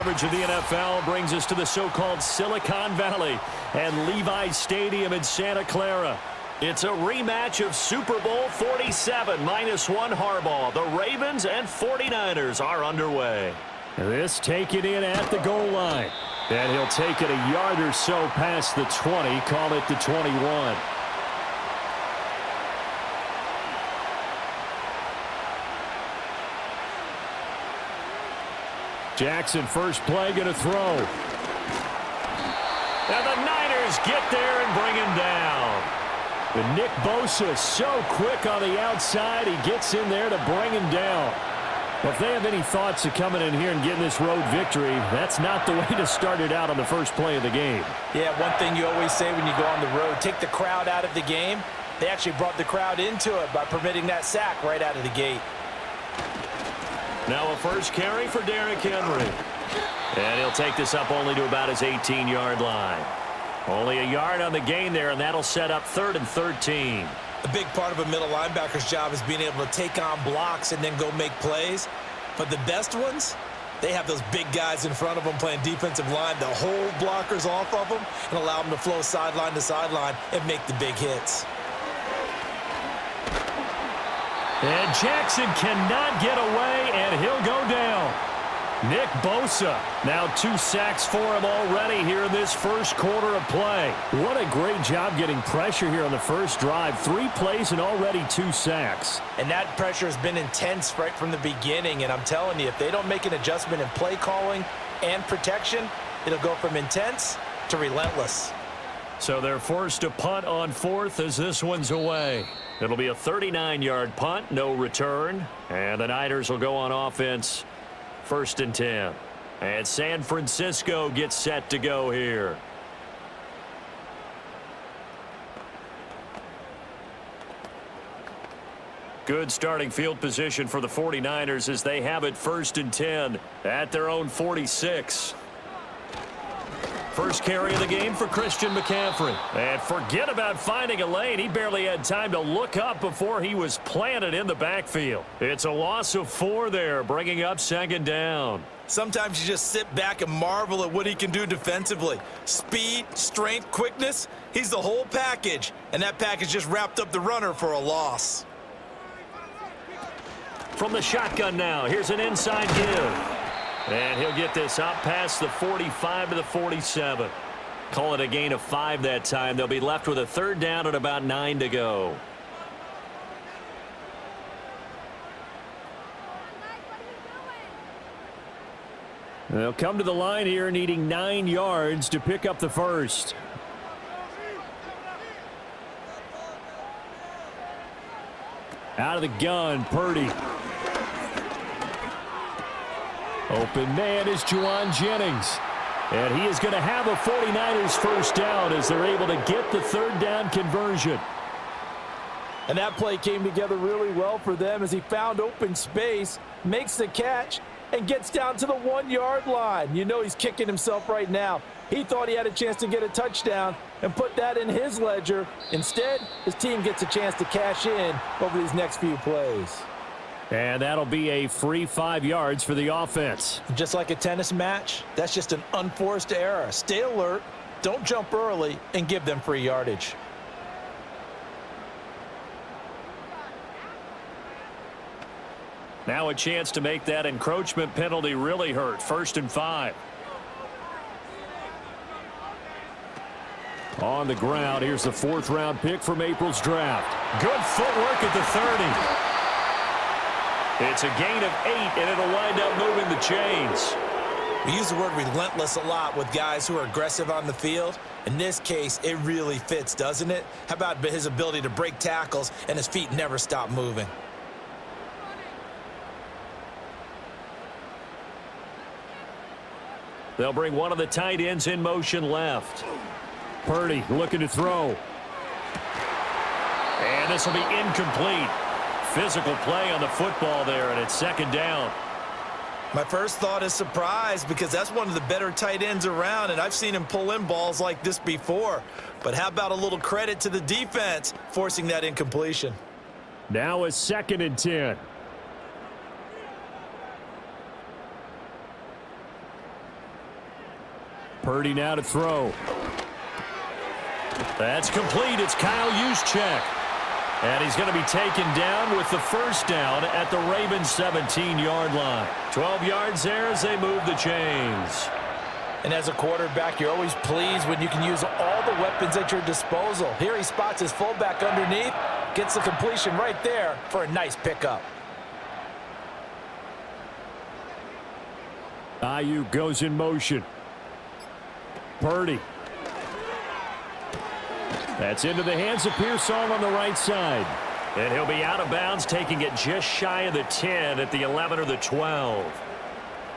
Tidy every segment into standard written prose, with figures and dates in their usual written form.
Coverage of the NFL brings us to the so-called Silicon Valley and Levi's Stadium in Santa Clara. It's a rematch of Super Bowl 47 -1 Harbaugh. The Ravens and 49ers are underway. This taken in at the goal line. And he'll take it a yard or so past the 20, call it the 21. Jackson, first play, going to throw. And the Niners get there and bring him down. And Nick Bosa so quick on the outside, he gets in there to bring him down. Well, if they have any thoughts of coming in here and getting this road victory, that's not the way to start it out on the first play of the game. Yeah, one thing you always say when you go on the road, take the crowd out of the game. They actually brought the crowd into it by permitting that sack right out of the gate. Now a first carry for Derrick Henry. And he'll take this up only to about his 18-yard line. Only a yard on the gain there, and that'll set up 3rd and 13. A big part of a middle linebacker's job is being able to take on blocks and then go make plays. But the best ones, they have those big guys in front of them playing defensive line to hold blockers off of them and allow them to flow sideline to sideline and make the big hits. And Jackson cannot get away, and he'll go down. Nick Bosa, now 2 sacks for him already here in this first quarter of play. What a great job getting pressure here on the first drive. 3 plays and already 2 sacks. And that pressure has been intense right from the beginning, and I'm telling you, if they don't make an adjustment in play calling and protection, it'll go from intense to relentless. So they're forced to punt on 4th as this one's away. It'll be a 39-yard punt, no return. And the Niners will go on offense, 1st and 10. And San Francisco gets set to go here. Good starting field position for the 49ers as they have it 1st and 10 at their own 46. First carry of the game for Christian McCaffrey. And forget about finding a lane. He barely had time to look up before he was planted in the backfield. It's a loss of 4 there, bringing up 2nd down. Sometimes you just sit back and marvel at what he can do defensively. Speed, strength, quickness, he's the whole package. And that package just wrapped up the runner for a loss. From the shotgun now, here's an inside give. And he'll get this up past the 45 to the 47. Call it a gain of 5 that time. They'll be left with a 3rd down and about 9 to go. They'll come to the line here needing 9 yards to pick up the first. Out of the gun, Purdy. Open man is Juwan Jennings. And he is going to have a 49ers first down as they're able to get the 3rd down conversion. And that play came together really well for them as he found open space, makes the catch, and gets down to the 1-yard line. You know he's kicking himself right now. He thought he had a chance to get a touchdown and put that in his ledger. Instead, his team gets a chance to cash in over these next few plays. And that'll be a free 5 yards for the offense. Just like a tennis match, that's just an unforced error. Stay alert, don't jump early, and give them free yardage. Now a chance to make that encroachment penalty really hurt. 1st and 5. On the ground, here's the 4th-round pick from April's draft. Good footwork at the 30. It's a gain of 8, and it'll wind up moving the chains. We use the word relentless a lot with guys who are aggressive on the field. In this case, it really fits, doesn't it? How about his ability to break tackles and his feet never stop moving? They'll bring one of the tight ends in motion left. Purdy looking to throw. And this will be incomplete. Physical play on the football there, and it's 2nd down. My first thought is surprise because that's one of the better tight ends around, and I've seen him pull in balls like this before. But how about a little credit to the defense forcing that incompletion? Now a 2nd and 10. Purdy now to throw. That's complete. It's Kyle Juszczyk. And he's going to be taken down with the first down at the Ravens' 17-yard line. 12 yards there as they move the chains. And as a quarterback, you're always pleased when you can use all the weapons at your disposal. Here he spots his fullback underneath, gets the completion right there for a nice pickup. Aiyuk goes in motion. Purdy. That's into the hands of Pearsall on the right side. And he'll be out of bounds, taking it just shy of the 10 at the 11 or the 12.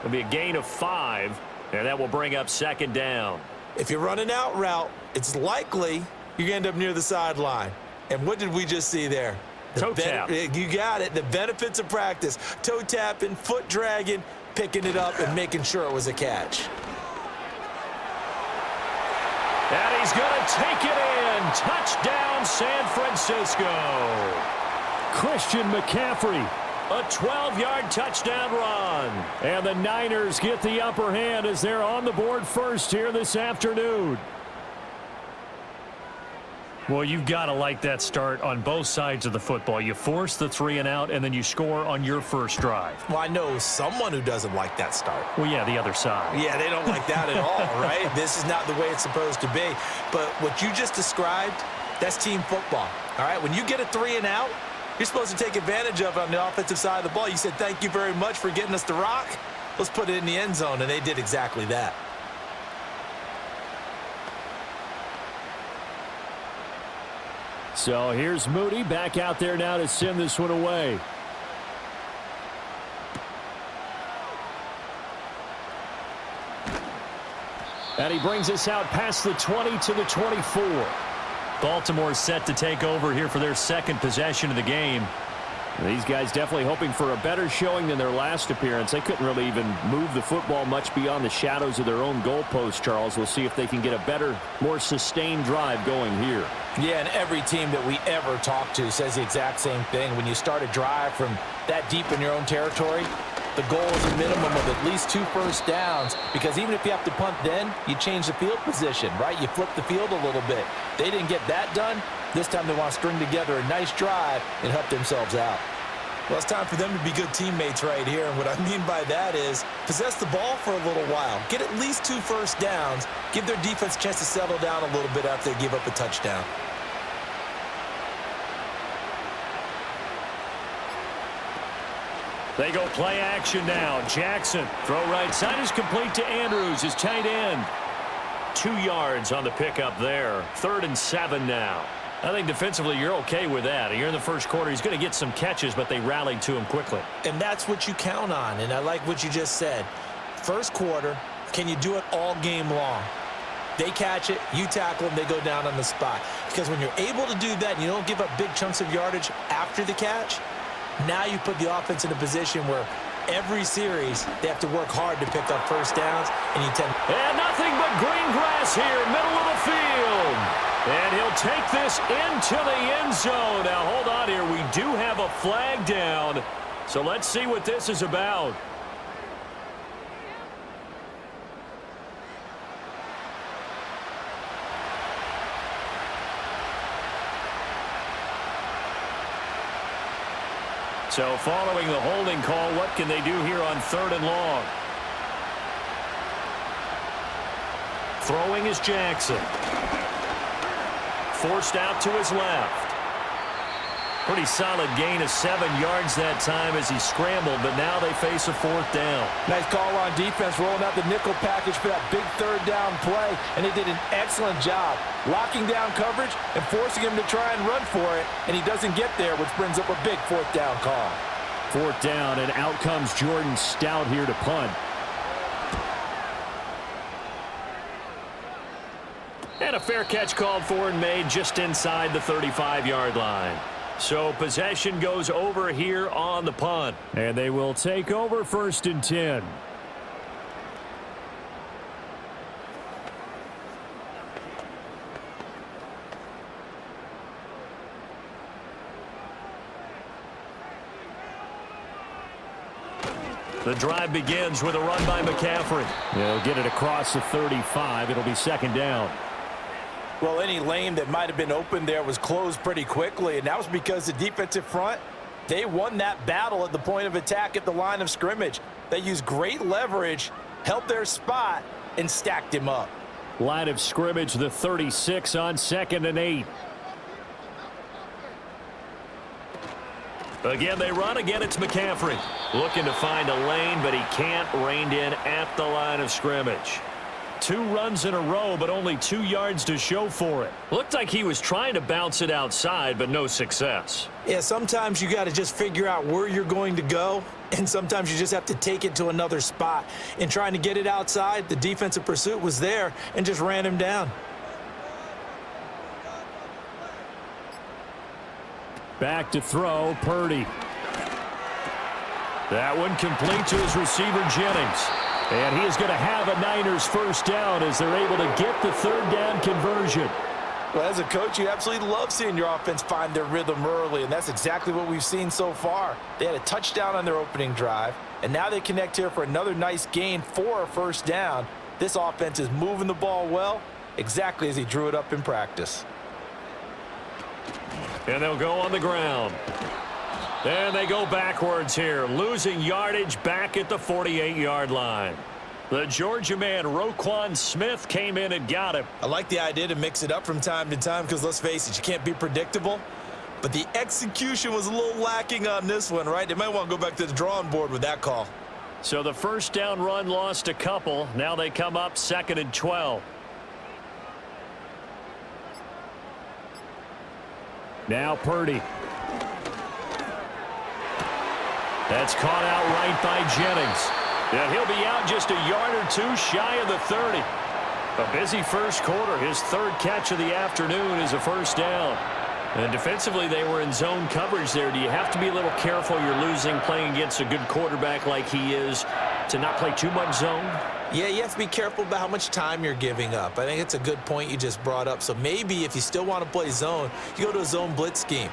It'll be a gain of 5, and that will bring up second down. If you're running out route, it's likely you're going to end up near the sideline. And what did we just see there? Toe tap. You got it. The benefits of practice. Toe tapping, foot dragging, picking it up, and making sure it was a catch. And he's going to take it in. Touchdown, San Francisco. Christian McCaffrey, a 12-yard touchdown run. And the Niners get the upper hand as they're on the board first here this afternoon. Well, you've got to like that start on both sides of the football. You force the 3 and out, and then you score on your first drive. Well, I know someone who doesn't like that start. Well, yeah, the other side. Yeah, they don't like that at all, right? This is not the way it's supposed to be. But what you just described, that's team football, all right? When you get a 3 and out, you're supposed to take advantage of it on the offensive side of the ball. You said, thank you very much for getting us the rock. Let's put it in the end zone, and they did exactly that. So here's Moody back out there now to send this one away. And he brings us out past the 20 to the 24. Baltimore set to take over here for their second possession of the game. These guys definitely hoping for a better showing than their last appearance. They couldn't really even move the football much beyond the shadows of their own goalpost, Charles. We'll see if they can get a better, more sustained drive going here. Yeah, and every team that we ever talk to says the exact same thing. When you start a drive from that deep in your own territory, the goal is a minimum of at least 2 first downs, because even if you have to punt then, you change the field position, right? You flip the field a little bit. They didn't get that done. This time they want to string together a nice drive and help themselves out. Well, it's time for them to be good teammates right here, and what I mean by that is possess the ball for a little while. Get at least 2 first downs. Give their defense a chance to settle down a little bit after they give up a touchdown. They go play action now. Jackson, throw right side is complete to Andrews, his tight end. 2 yards on the pickup there. 3rd and 7 now. I think defensively you're okay with that. You're in the first quarter. He's going to get some catches, but they rallied to him quickly. And that's what you count on, and I like what you just said. First quarter, can you do it all game long? They catch it, you tackle them, they go down on the spot. Because when you're able to do that and you don't give up big chunks of yardage after the catch, now you put the offense in a position where every series they have to work hard to pick up first downs, and you tend. And nothing but green grass here, middle of the field. And he'll take this into the end zone. Now, hold on here. We do have a flag down. So let's see what this is about. So following the holding call, what can they do here on 3rd and long? Throwing is Jackson. Forced out to his left. Pretty solid gain of 7 yards that time as he scrambled, but now they face a 4th down. Nice call on defense, rolling out the nickel package for that big 3rd down play, and they did an excellent job locking down coverage and forcing him to try and run for it, and he doesn't get there, which brings up a big 4th down call. 4th down, and out comes Jordan Stout here to punt. And a fair catch called for and made just inside the 35-yard line. So possession goes over here on the punt. And they will take over 1st and 10. The drive begins with a run by McCaffrey. They'll get it across the 35. It'll be second down. Well, any lane that might have been open there was closed pretty quickly, and that was because the defensive front, they won that battle at the point of attack at the line of scrimmage. They used great leverage, held their spot, and stacked him up. Line of scrimmage, the 36 on 2nd and 8. Again, they run. Again, it's McCaffrey. Looking to find a lane, but he can't. Reined in at the line of scrimmage. 2 runs in a row, but only 2 yards to show for it. Looked like he was trying to bounce it outside, but no success. Yeah, sometimes you got to just figure out where you're going to go, and sometimes you just have to take it to another spot. In trying to get it outside, the defensive pursuit was there and just ran him down. Back to throw, Purdy. That one complete to his receiver, Jennings. And he is going to have a Niners first down as they're able to get the 3rd down conversion. Well, as a coach, you absolutely love seeing your offense find their rhythm early, and that's exactly what we've seen so far. They had a touchdown on their opening drive, and now they connect here for another nice gain for a first down. This offense is moving the ball well, exactly as he drew it up in practice. And they'll go on the ground. And they go backwards here, losing yardage back at the 48-yard line. The Georgia man, Roquan Smith, came in and got him. I like the idea to mix it up from time to time because, let's face it, you can't be predictable. But the execution was a little lacking on this one, right? They might want to go back to the drawing board with that call. So the first down run lost a couple. Now they come up 2nd and 12. Now Purdy. That's caught out right by Jennings. And he'll be out just a yard or 2 shy of the 30. A busy first quarter. His 3rd catch of the afternoon is a first down. And defensively, they were in zone coverage there. Do you have to be a little careful? You're losing playing against a good quarterback like he is to not play too much zone? Yeah, you have to be careful about how much time you're giving up. I think it's a good point you just brought up. So maybe if you still want to play zone, you go to a zone blitz scheme.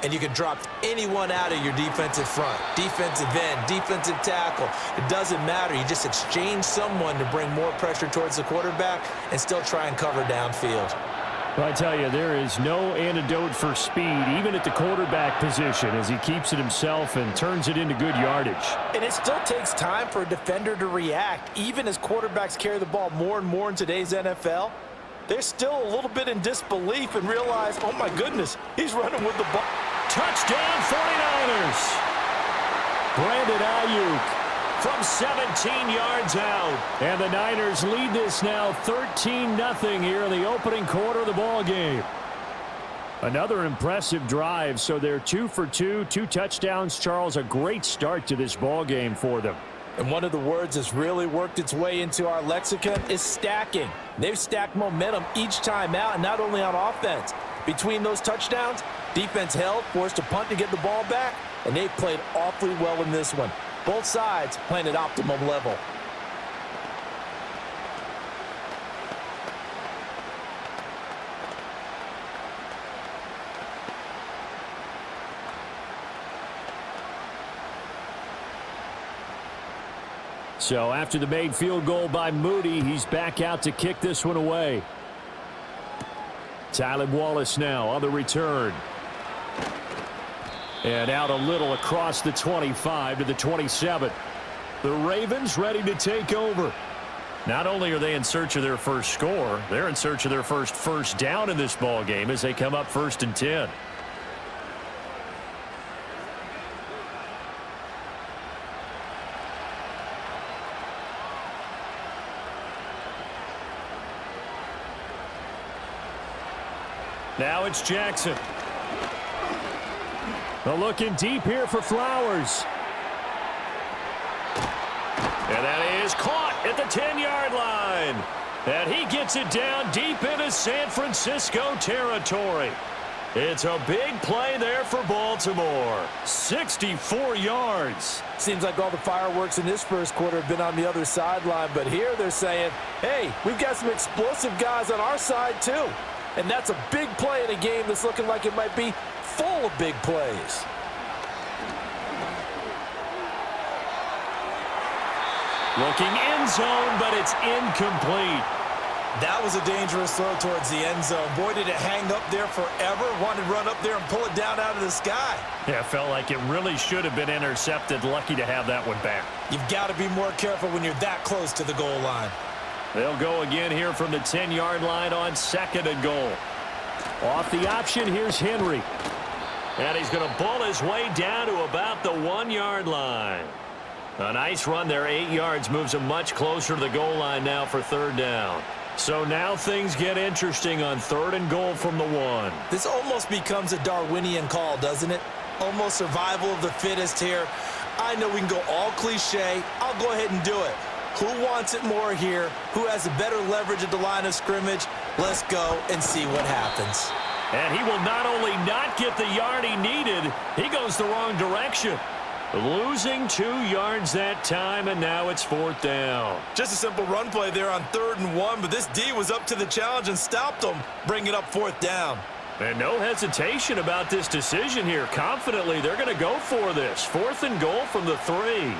And you can drop anyone out of your defensive front, defensive end, defensive tackle. It doesn't matter. You just exchange someone to bring more pressure towards the quarterback and still try and cover downfield. Well, I tell you, there is no antidote for speed, even at the quarterback position, as he keeps it himself and turns it into good yardage. And it still takes time for a defender to react. Even as quarterbacks carry the ball more and more in today's NFL, they're still a little bit in disbelief and realize, oh, my goodness, he's running with the ball. Touchdown 49ers. Brandon Aiyuk from 17 yards out. And the Niners lead this now 13-0 here in the opening quarter of the ball game. Another impressive drive. So they're 2 for 2, 2 touchdowns. Charles, a great start to this ball game for them. And one of the words that's really worked its way into our lexicon is stacking. They've stacked momentum each time out, and not only on offense. Between those touchdowns, defense held, forced a punt to get the ball back, and they played awfully well in this one. Both sides playing at optimum level. So after the made field goal by Moody, he's back out to kick this one away. Tylan Wallace now on the return. And out a little across the 25 to the 27. The Ravens ready to take over. Not only are they in search of their first score, they're in search of their first down in this ball game as they come up 1st and 10. Now it's Jackson. They're looking deep here for Flowers. And that is caught at the 10-yard line. And he gets it down deep into San Francisco territory. It's a big play there for Baltimore. 64 yards. Seems like all the fireworks in this first quarter have been on the other sideline, but here they're saying, hey, we've got some explosive guys on our side too. And that's a big play in a game that's looking like it might be full of big plays. Looking end zone, but it's incomplete. That was a dangerous throw towards the end zone. Boy, did it hang up there forever. Wanted to run up there and pull it down out of the sky. Yeah, felt like it really should have been intercepted. Lucky to have that one back. You've got to be more careful when you're that close to the goal line. They'll go again here from the 10-yard line on 2nd and goal. Off the option, here's Henry. And he's going to bull his way down to about the 1-yard line. A nice run there, 8 yards, moves him much closer to the goal line now for 3rd down. So now things get interesting on 3rd and goal from the 1. This almost becomes a Darwinian call, doesn't it? Almost survival of the fittest here. I know we can go all cliche. I'll go ahead and do it. Who wants it more here? Who has a better leverage at the line of scrimmage? Let's go and see what happens. And he will not only not get the yard he needed, he goes the wrong direction. Losing 2 yards that time, and now it's 4th down. Just a simple run play there on 3rd and 1, but this D was up to the challenge and stopped him, bringing up 4th down. And no hesitation about this decision here. Confidently, they're going to go for this. 4th and goal from the 3.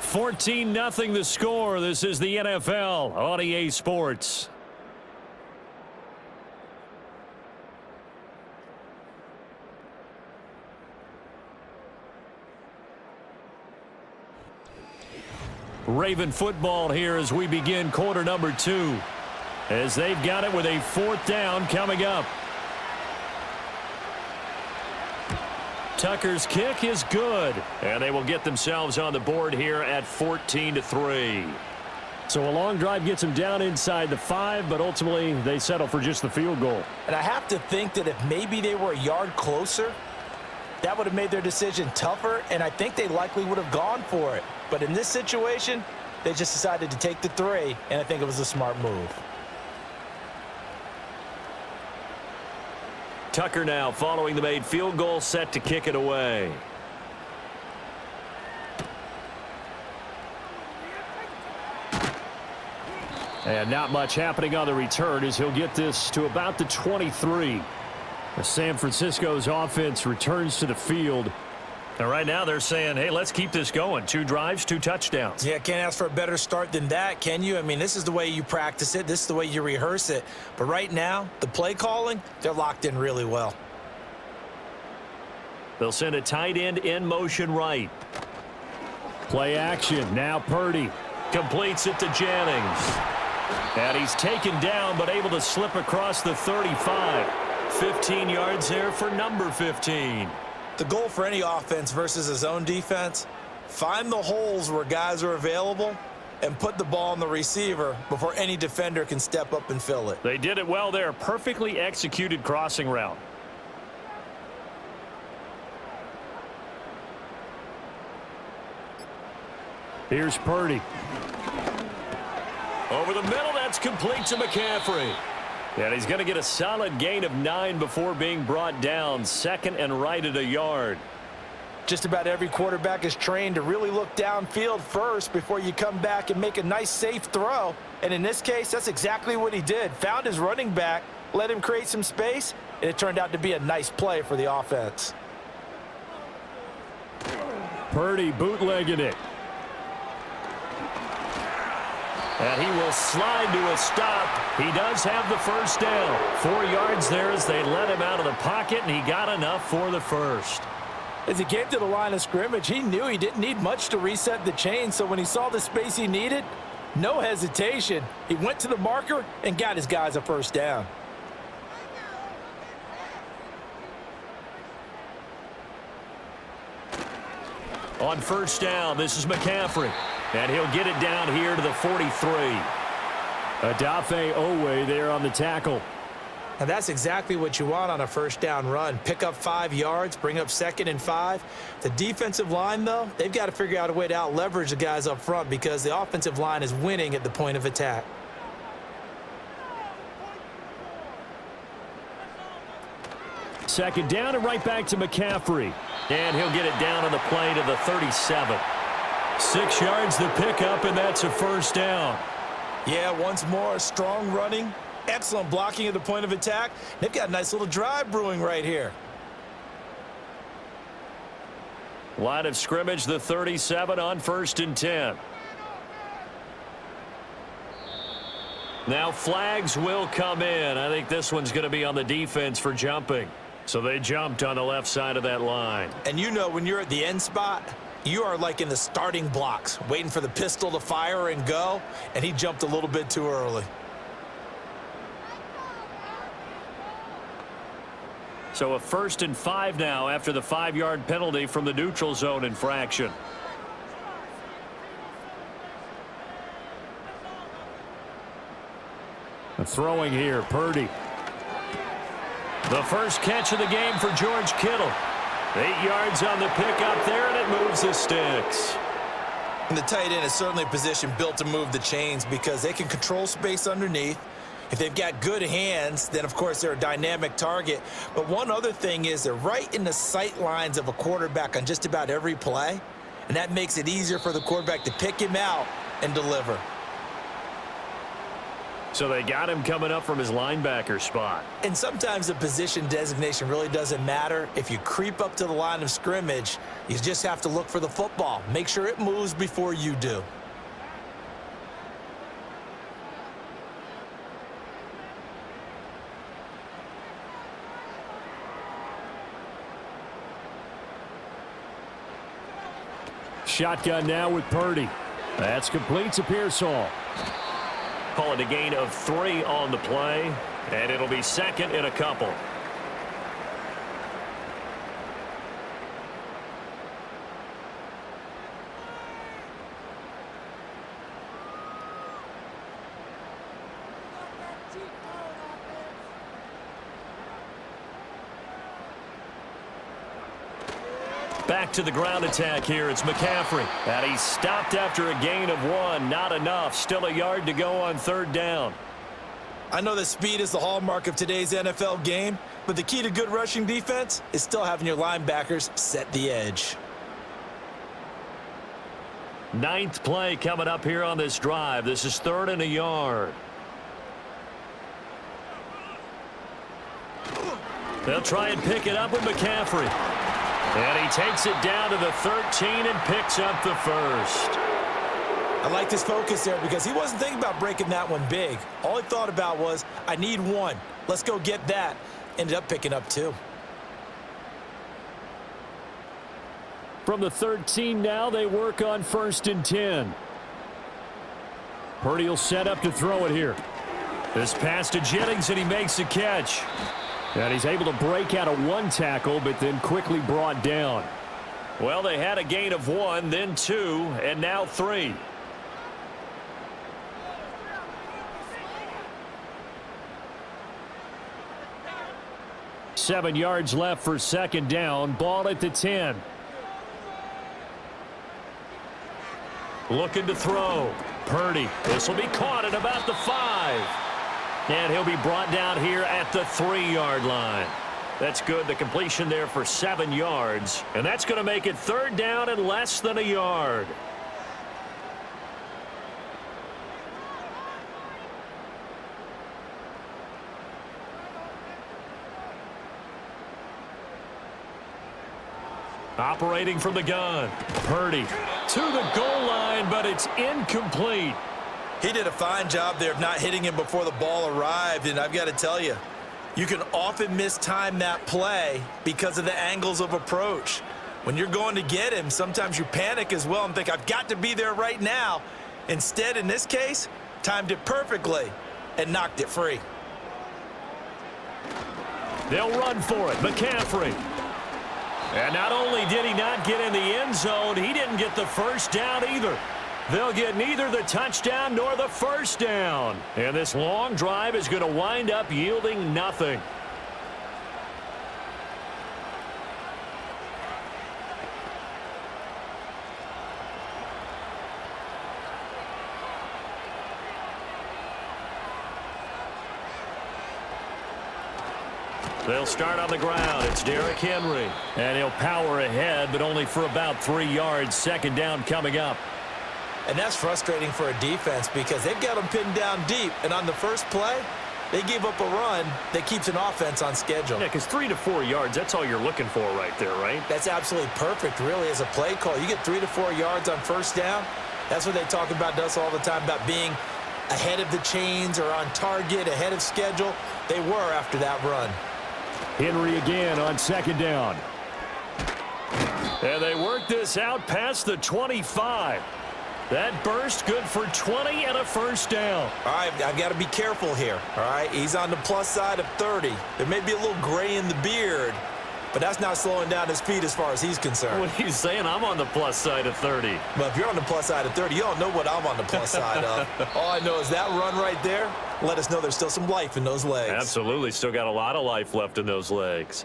$14-0 the score. This is the NFL on EA Sports. Raven football here as we begin quarter number 2. As they've got it with a 4th down coming up. Tucker's kick is good. And they will get themselves on the board here at 14-3. So a long drive gets them down inside the 5, but ultimately they settle for just the field goal. And I have to think that if maybe they were a yard closer, that would have made their decision tougher, and I think they likely would have gone for it. But in this situation, they just decided to take the 3, and I think it was a smart move. Tucker now following the made field goal, set to kick it away. And not much happening on the return as he'll get this to about the 23. As San Francisco's offense returns to the field. And right now they're saying, hey, let's keep this going. 2 drives, 2 touchdowns. Yeah, can't ask for a better start than that, can you? I mean, this is the way you practice it. This is the way you rehearse it. But right now, the play calling, they're locked in really well. They'll send a tight end in motion right. Play action. Now Purdy completes it to Jennings. And he's taken down but able to slip across the 35. 15 yards there for number 15. The goal for any offense versus his own defense, find the holes where guys are available and put the ball on the receiver before any defender can step up and fill it. They did it well there. Perfectly executed crossing route. Here's Purdy. Over the middle, that's complete to McCaffrey. And he's going to get a solid gain of 9 before being brought down. 2nd and right at a yard. Just about every quarterback is trained to really look downfield first before you come back and make a nice, safe throw. And in this case, that's exactly what he did. Found his running back, let him create some space, and it turned out to be a nice play for the offense. Purdy bootlegging it. And he will slide to a stop. He does have the 1st down. 4 yards there as they let him out of the pocket, and he got enough for the 1st. As he came to the line of scrimmage, he knew he didn't need much to reset the chain, so when he saw the space he needed, no hesitation. He went to the marker and got his guys a 1st down. On 1st down, this is McCaffrey. And he'll get it down here to the 43. Adafe Owe there on the tackle. And that's exactly what you want on a 1st down run. Pick up 5 yards, bring up 2nd and 5. The defensive line, though, they've got to figure out a way to out-leverage the guys up front because the offensive line is winning at the point of attack. Second down and right back to McCaffrey. And he'll get it down on the play to the 37. 6 yards the pickup, and that's a 1st down. Yeah, once more, strong running, Excellent blocking at the point of attack. They've got a nice little drive brewing right here. Line of scrimmage, the 37 on 1st and 10. Now flags will come in. I think this one's going to be on the defense for jumping. So they jumped on the left side of that line. And you know when you're at the end spot, you are like in the starting blocks, waiting for the pistol to fire and go, and he jumped a little bit too early. So a 1st and 5 now after the 5-yard penalty from the neutral zone infraction. Throwing here, Purdy. The first catch of the game for George Kittle. 8 yards on the pickup there, and it moves the sticks. And the tight end is certainly a position built to move the chains because they can control space underneath. If they've got good hands, then, of course, they're a dynamic target. But one other thing is they're right in the sight lines of a quarterback on just about every play, and that makes it easier for the quarterback to pick him out and deliver. So they got him coming up from his linebacker spot. And sometimes the position designation really doesn't matter. If you creep up to the line of scrimmage, you just have to look for the football. Make sure it moves before you do. Shotgun now with Purdy. That's complete to Pearsall. Call it a gain of 3 on the play, and it'll be 2nd and a couple. Back to the ground attack here. It's McCaffrey. And he's stopped after a gain of 1. Not enough. Still a yard to go on 3rd down. I know that speed is the hallmark of today's NFL game, but the key to good rushing defense is still having your linebackers set the edge. 9th play coming up here on this drive. This is 3rd and a yard. They'll try and pick it up with McCaffrey. And he takes it down to the 13 and picks up the first. I like his focus there because he wasn't thinking about breaking that one big. All he thought about was, I need 1. Let's go get that. Ended up picking up 2. From the 13 now, they work on 1st and 10. Purdy will set up to throw it here. This pass to Jennings, and he makes the catch. And he's able to break out of 1 tackle, but then quickly brought down. Well, they had a gain of 1, then 2, and now 3. Seven yards left for 2nd down. Ball at the 10. Looking to throw. Purdy. This will be caught at about the 5. And he'll be brought down here at the 3-yard line. That's good. The completion there for 7 yards. And that's going to make it 3rd down and less than a yard. Operating from the gun. Purdy to the goal line, but it's incomplete. He did a fine job there of not hitting him before the ball arrived, and I've got to tell you, you can often mistime that play because of the angles of approach. When you're going to get him, sometimes you panic as well and think, I've got to be there right now. Instead, in this case, timed it perfectly and knocked it free. They'll run for it. McCaffrey. And not only did he not get in the end zone, he didn't get the first down either. They'll get neither the touchdown nor the first down. And this long drive is going to wind up yielding nothing. They'll start on the ground. It's Derrick Henry. And he'll power ahead, but only for about 3 yards. 2nd down coming up. And that's frustrating for a defense because they've got them pinned down deep. And on the first play, They gave up a run that keeps an offense on schedule. Yeah, because 3 to 4 yards, that's all you're looking for right there, right? That's absolutely perfect, really, as a play call. You get 3 to 4 yards on first down. That's what they talk about to us all the time, about being ahead of the chains or on target, ahead of schedule. They were after that run. Henry again on second down. And they work this out past the 25. That burst good for 20 and a first down. All right, I've got to be careful here, all right? He's on the plus side of 30. There may be a little gray in the beard, but that's not slowing down his feet as far as he's concerned. What he's saying, I'm on the plus side of 30. But if you're on the plus side of 30, you don't know what I'm on the plus side of. All I know is that run right there let us know there's still some life in those legs. Absolutely, still got a lot of life left in those legs.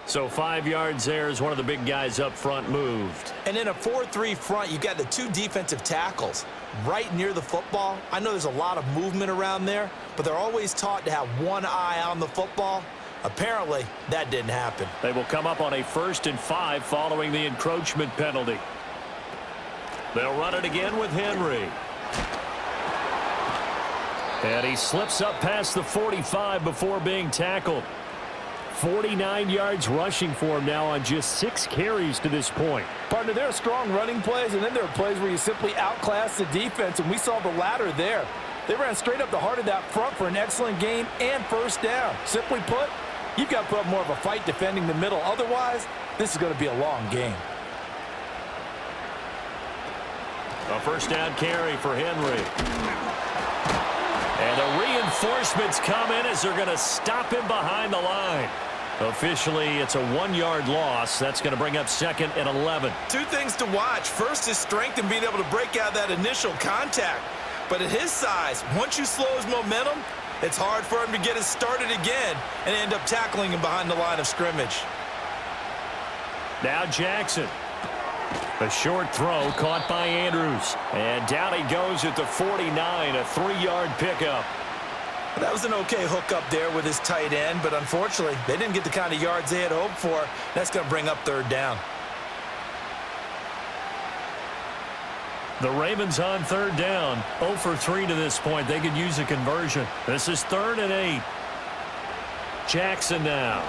So 5 yards there as one of the big guys up front moved. And in a 4-3 front, you got the 2 defensive tackles right near the football. I know there's a lot of movement around there, but they're always taught to have one eye on the football. Apparently, that didn't happen. They will come up on a 1st and 5 following the encroachment penalty. They'll run it again with Henry. And he slips up past the 45 before being tackled. 49 yards rushing for him now on just 6 carries to this point. Partner, there are strong running plays, and then there are plays where you simply outclass the defense, and we saw the latter there. They ran straight up the heart of that front for an excellent game and first down. Simply put, you've got to put up more of a fight defending the middle. Otherwise, this is going to be a long game. A first down carry for Henry. And the reinforcements come in as they're going to stop him behind the line. Officially, it's a 1-yard loss. That's going to bring up 2nd and 11. 2 things to watch. First, his strength and being able to break out that initial contact. But at his size, once you slow his momentum, it's hard for him to get it started again and end up tackling him behind the line of scrimmage. Now Jackson. A short throw caught by Andrews. And down he goes at the 49, a 3-yard pickup. That was an okay hookup there with his tight end, but unfortunately, they didn't get the kind of yards they had hoped for. That's going to bring up 3rd down. The Ravens on 3rd down. 0 for 3 to this point. They could use a conversion. This is 3rd and 8. Jackson now.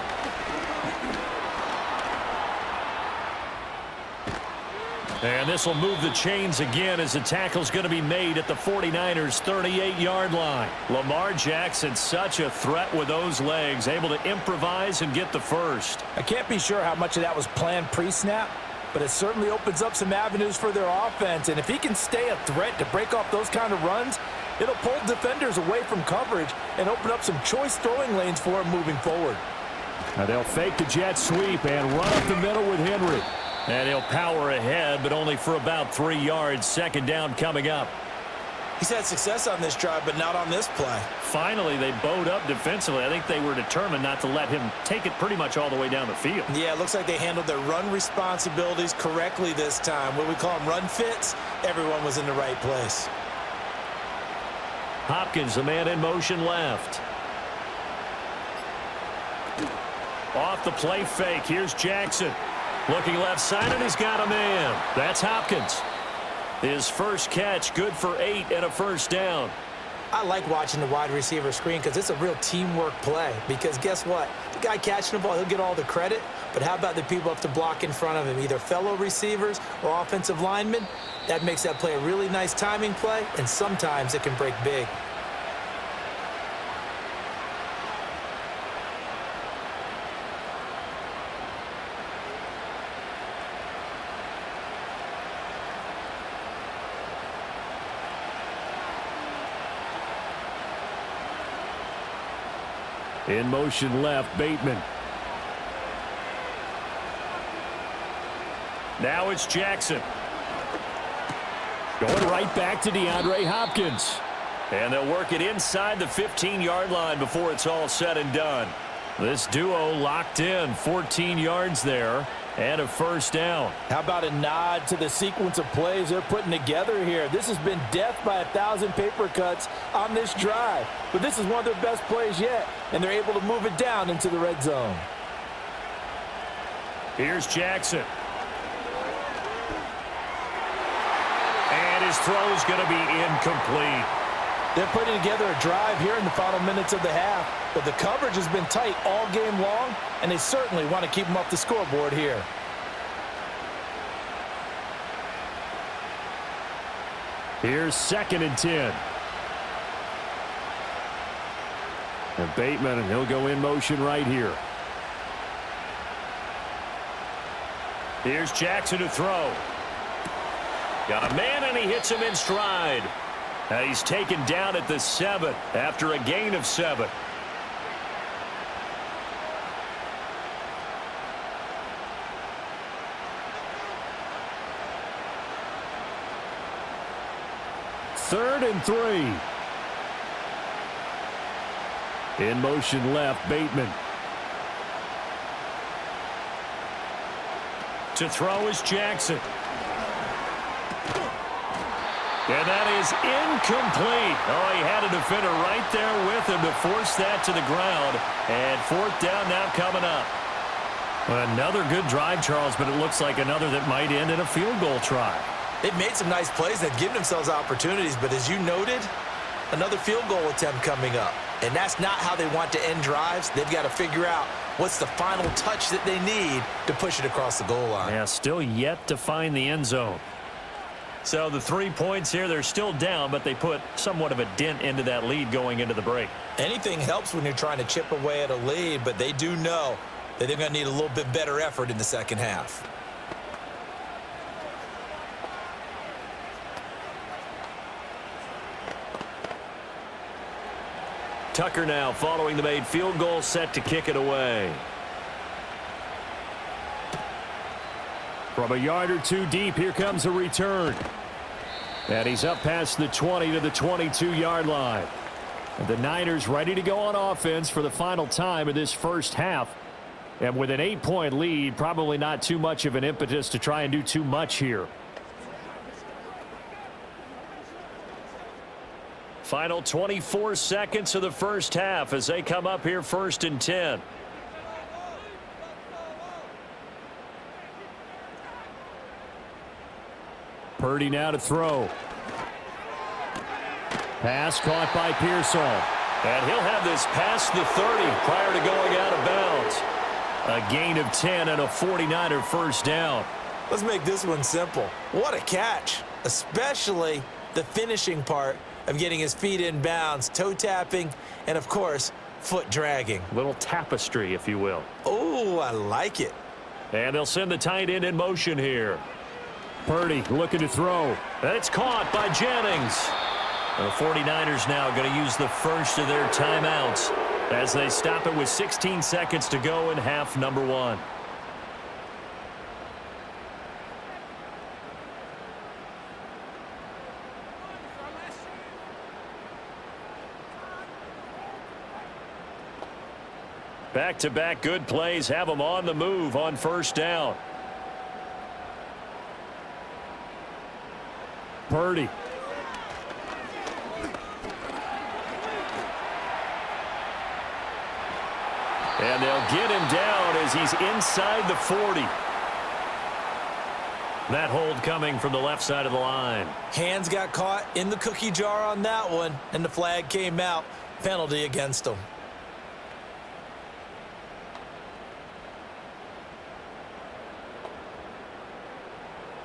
And this will move the chains again as the tackle's going to be made at the 49ers' 38-yard line. Lamar Jackson, such a threat with those legs, able to improvise and get the first. I can't be sure how much of that was planned pre-snap, but it certainly opens up some avenues for their offense. And if he can stay a threat to break off those kind of runs, it'll pull defenders away from coverage and open up some choice throwing lanes for him moving forward. Now they'll fake the jet sweep and run up the middle with Henry. And he'll power ahead, but only for about 3 yards. 2nd down coming up. He's had success on this drive, but not on this play. Finally, they bowed up defensively. I think they were determined not to let him take it pretty much all the way down the field. Yeah, it looks like they handled their run responsibilities correctly this time. What we call them run fits, everyone was in the right place. Hopkins, the man in motion left. Off the play fake. Here's Jackson. Looking left side, and he's got a man. That's Hopkins. His first catch, good for 8 and a first down. I like watching the wide receiver screen because it's a real teamwork play. Because guess what? The guy catching the ball, he'll get all the credit. But how about the people up to block in front of him, either fellow receivers or offensive linemen? That makes that play a really nice timing play, and sometimes it can break big. In motion left, Bateman. Now it's Jackson. Going right back to DeAndre Hopkins. And they'll work it inside the 15-yard line before it's all said and done. This duo locked in, 14 yards there, and a first down. How about a nod to the sequence of plays they're putting together here? This has been death by 1,000 paper cuts on this drive. But this is one of their best plays yet, and they're able to move it down into the red zone. Here's Jackson. And his throw is going to be incomplete. They're putting together a drive here in the final minutes of the half, but the coverage has been tight all game long, and they certainly want to keep them off the scoreboard here. Here's 2nd and 10. And Bateman, and he'll go in motion right here. Here's Jackson to throw. Got a man, and he hits him in stride. And he's taken down at the 7 after a gain of 7. Third and 3. In motion left, Bateman. To throw is Jackson. And that is incomplete. Oh, he had a defender right there with him to force that to the ground. And 4th down now coming up. Another good drive, Charles, but it looks like another that might end in a field goal try. They've made some nice plays. They've given themselves opportunities, but as you noted, another field goal attempt coming up. And that's not how they want to end drives. They've got to figure out what's the final touch that they need to push it across the goal line. Yeah, still yet to find the end zone. So the 3 points here, they're still down, but they put somewhat of a dent into that lead going into the break. Anything helps when you're trying to chip away at a lead, but they do know that they're going to need a little bit better effort in the second half. Tucker now following the made field goal, set to kick it away. From a yard or two deep, here comes a return. And he's up past the 20 to the 22-yard line. And the Niners ready to go on offense for the final time of this first half. And with an 8-point lead, probably not too much of an impetus to try and do too much here. Final 24 seconds of the first half as they come up here 1st and 10. Purdy now to throw. Pass caught by Pearsall. And he'll have this past the 30 prior to going out of bounds. A gain of 10 and a 49er first down. Let's make this one simple. What a catch, especially the finishing part of getting his feet in bounds, toe tapping, and of course, foot dragging. Little tapestry, if you will. Oh, I like it. And they'll send the tight end in motion here. Purdy looking to throw. That's caught by Jennings. The 49ers now going to use the first of their timeouts as they stop it with 16 seconds to go in half number 1. Back-to-back good plays have them on the move on first down. Purdy. And they'll get him down as he's inside the 40. That hold coming from the left side of the line. Hands got caught in the cookie jar on that one, and the flag came out. Penalty against him.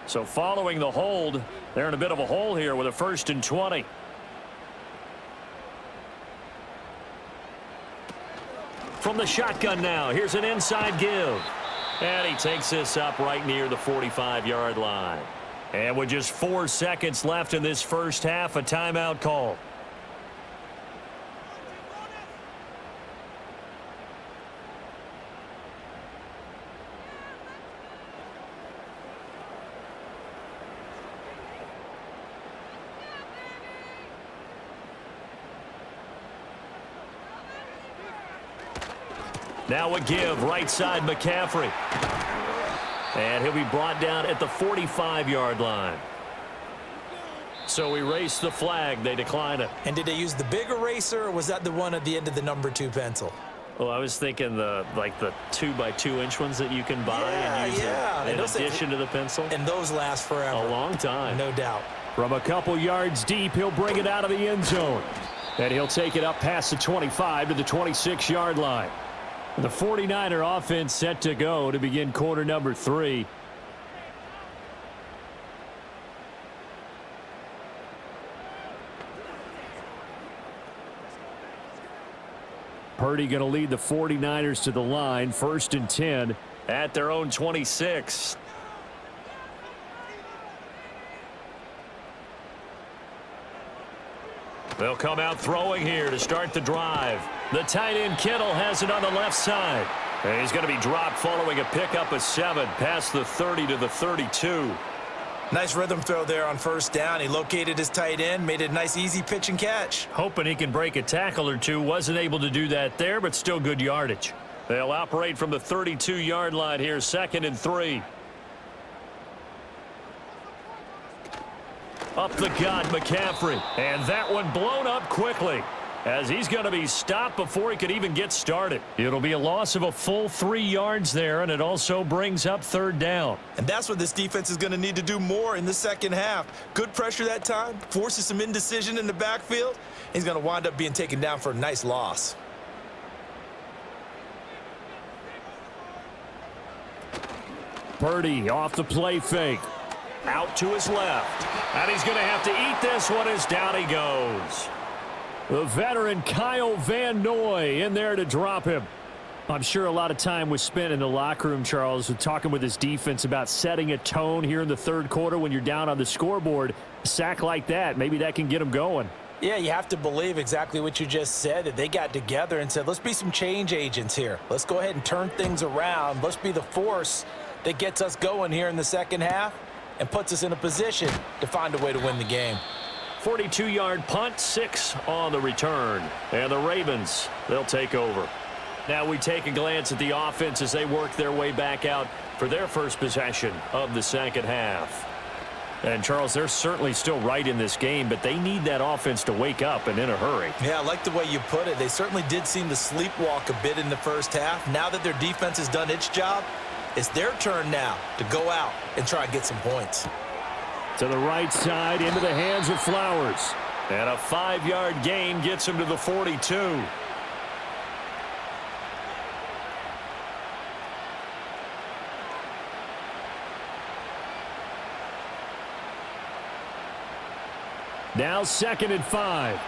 So following the hold, they're in a bit of a hole here with a 1st and 20. From the shotgun now, here's an inside give. And he takes this up right near the 45-yard line. And with just 4 seconds left in this first half, a timeout call. Now a give, right side McCaffrey. And he'll be brought down at the 45-yard line. So erase the flag. They decline it. And did they use the big eraser, or was that the one at the end of the number 2 pencil? Well, I was thinking the 2x2-inch ones that you can buy and use in addition to the pencil. And those last forever. A long time. No doubt. From a couple yards deep, he'll bring it out of the end zone. And he'll take it up past the 25 to the 26-yard line. The 49er offense set to go to begin quarter number 3. Purdy going to lead the 49ers to the line, 1st and 10 at their own 26. They'll come out throwing here to start the drive. The tight end Kittle has it on the left side. And he's going to be dropped following a pickup of 7 past the 30 to the 32. Nice rhythm throw there on 1st down. He located his tight end, made it a nice easy pitch and catch. Hoping he can break a tackle or two. Wasn't able to do that there, but still good yardage. They'll operate from the 32-yard line here, 2nd and 3. Up the gut, McCaffrey. And that one blown up quickly, as he's going to be stopped before he could even get started. It'll be a loss of a full 3 yards there, and it also brings up 3rd down. And that's what this defense is going to need to do more in the second half. Good pressure that time, forces some indecision in the backfield. He's going to wind up being taken down for a nice loss. Purdy off the play fake. Out to his left. And he's going to have to eat this one as down he goes. The veteran Kyle Van Noy in there to drop him. I'm sure a lot of time was spent in the locker room, Charles, talking with his defense about setting a tone here in the 3rd quarter when you're down on the scoreboard. A sack like that, maybe that can get him going. Yeah, you have to believe exactly what you just said, that they got together and said, let's be some change agents here. Let's go ahead and turn things around. Let's be the force that gets us going here in the second half and puts us in a position to find a way to win the game. 42-yard punt, 6 on the return. And the Ravens, they'll take over. Now we take a glance at the offense as they work their way back out for their first possession of the second half. And, Charles, they're certainly still right in this game, but they need that offense to wake up and in a hurry. Yeah, I like the way you put it. They certainly did seem to sleepwalk a bit in the first half. Now that their defense has done its job, it's their turn now to go out and try and get some points. To the right side, into the hands of Flowers. And a 5-yard gain gets him to the 42. Now 2nd and 5.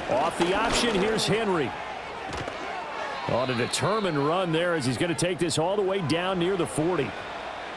Off the option, here's Henry. On a determined run there as he's going to take this all the way down near the 40.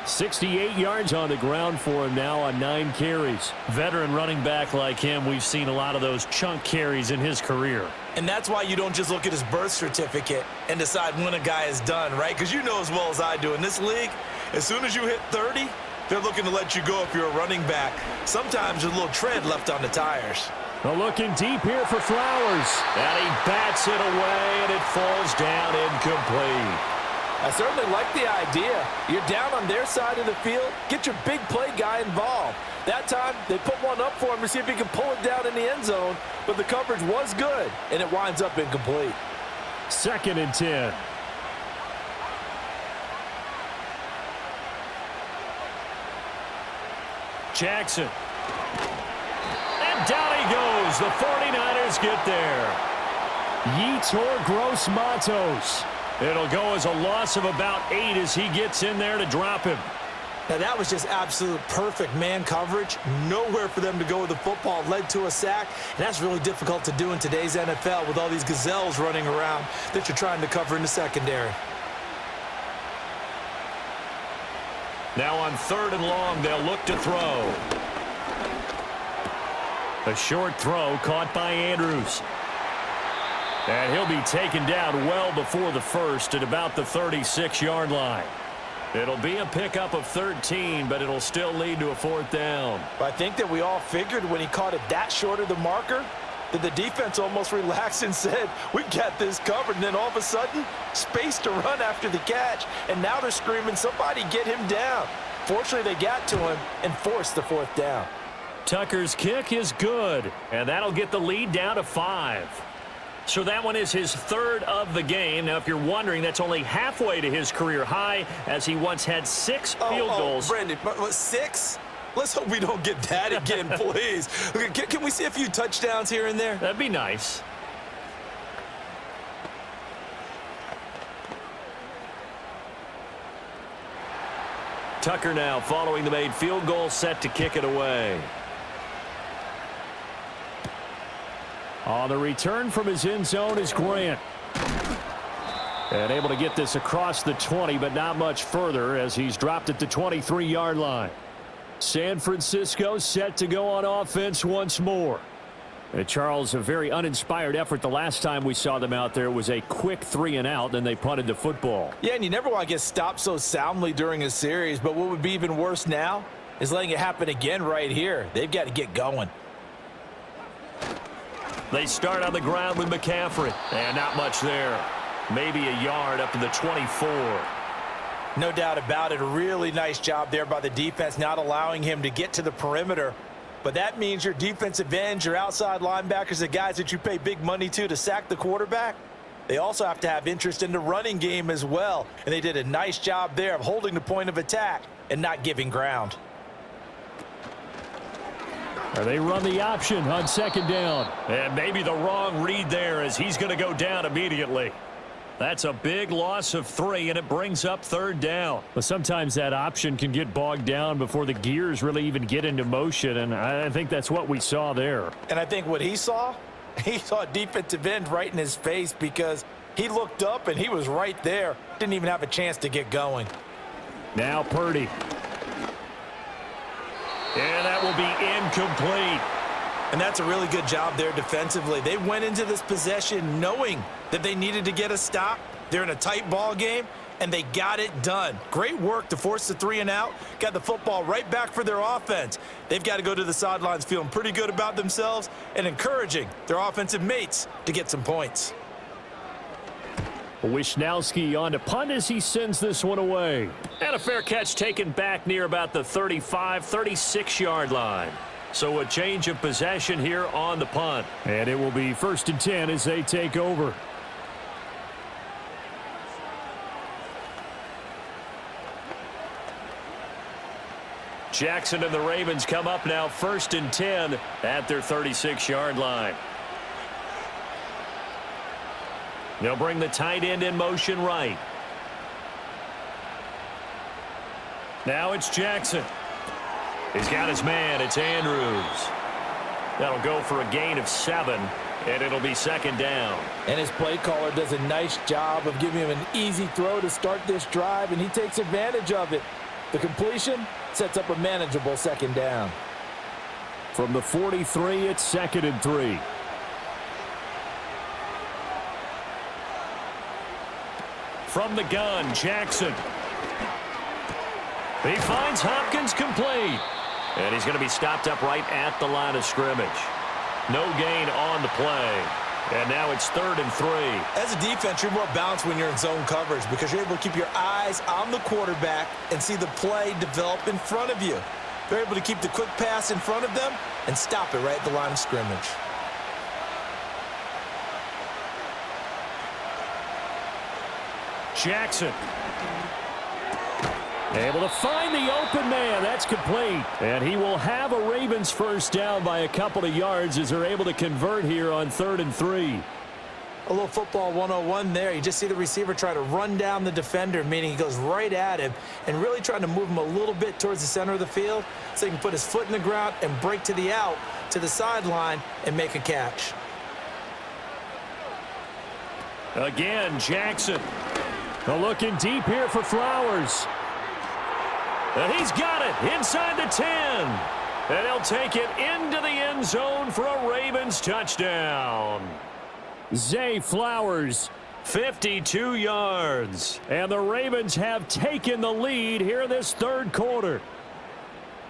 68 yards on the ground for him now on 9 carries. Veteran running back like him, we've seen a lot of those chunk carries in his career. And that's why you don't just look at his birth certificate and decide when a guy is done, right? Because you know as well as I do, in this league, as soon as you hit 30, they're looking to let you go if you're a running back. Sometimes there's a little tread left on the tires. Looking deep here for Flowers. And he bats it away, and it falls down incomplete. I certainly like the idea. You're down on their side of the field. Get your big play guy involved. That time, they put one up for him to see if he can pull it down in the end zone, but the coverage was good, and it winds up incomplete. 2nd and 10. Jackson. And down he goes. The 49ers get there. Yetur Gross-Matos. It'll go as a loss of about 8 as he gets in there to drop him. Now, that was just absolute perfect man coverage. Nowhere for them to go with the football. Led to a sack. And that's really difficult to do in today's NFL with all these gazelles running around that you're trying to cover in the secondary. Now on 3rd and long, they'll look to throw. A short throw caught by Andrews. And he'll be taken down well before the first at about the 36-yard line. It'll be a pickup of 13, but it'll still lead to a 4th down. I think that we all figured when he caught it that short of the marker that the defense almost relaxed and said, we got this covered. And then all of a sudden, space to run after the catch. And now they're screaming, somebody get him down. Fortunately, they got to him and forced the 4th down. Tucker's kick is good, and that'll get the lead down to 5. So that one is his third of the game. Now, if you're wondering, that's only halfway to his career high, as he once had 6 field goals. Brandon, what, 6? Let's hope we don't get that again, please. Can we see a few touchdowns here and there? That'd be nice. Tucker now following the made field goal, set to kick it away. On the return from his end zone is Grant. And able to get this across the 20, but not much further as he's dropped at the 23-yard line. San Francisco set to go on offense once more. And Charles, a very uninspired effort the last time we saw them out there was a quick 3-and-out, then they punted the football. Yeah, and you never want to get stopped so soundly during a series, but what would be even worse now is letting it happen again right here. They've got to get going. They start on the ground with McCaffrey, and not much there. Maybe a yard up to the 24. No doubt about it. A really nice job there by the defense, not allowing him to get to the perimeter. But that means your defensive ends, your outside linebackers, the guys that you pay big money to sack the quarterback, they also have to have interest in the running game as well. And they did a nice job there of holding the point of attack and not giving ground. They run the option on second down. And maybe the wrong read there as he's going to go down immediately. That's a big loss of 3, and it brings up third down. But sometimes that option can get bogged down before the gears really even get into motion, and I think that's what we saw there. And I think what he saw a defensive end right in his face because he looked up and he was right there. Didn't even have a chance to get going. Now Purdy. And that will be incomplete. And that's a really good job there defensively. They went into this possession knowing that they needed to get a stop. They're in a tight ball game, and they got it done. Great work to force the 3-and-out. Got the football right back for their offense. They've got to go to the sidelines feeling pretty good about themselves and encouraging their offensive mates to get some points. Wishnowski on to punt as he sends this one away. And a fair catch taken back near about the 35, 36-yard line. So a change of possession here on the punt. And it will be 1st and 10 as they take over. Jackson and the Ravens come up now 1st and 10 at their 36-yard line. They'll bring the tight end in motion right. Now it's Jackson. He's got his man. It's Andrews. That'll go for a gain of 7, and it'll be 2nd down. And his play caller does a nice job of giving him an easy throw to start this drive, and he takes advantage of it. The completion sets up a manageable 2nd down. From the 43, it's 2nd and 3. From the gun, Jackson. He finds Hopkins complete. And he's going to be stopped up right at the line of scrimmage. No gain on the play. And now it's 3rd and 3. As a defense, you're more balanced when you're in zone coverage because you're able to keep your eyes on the quarterback and see the play develop in front of you. They're able to keep the quick pass in front of them and stop it right at the line of scrimmage. Jackson. Able to find the open man. That's complete. And he will have a Ravens first down by a couple of yards as they're able to convert here on 3rd and 3. A little football 101 there. You just see the receiver try to run down the defender, meaning he goes right at him and really trying to move him a little bit towards the center of the field so he can put his foot in the ground and break to the out, to the sideline, and make a catch. Again, Jackson. Looking deep here for Flowers. And he's got it inside the 10. And he'll take it into the end zone for a Ravens touchdown. Zay Flowers, 52 yards. And the Ravens have taken the lead here in this 3rd quarter.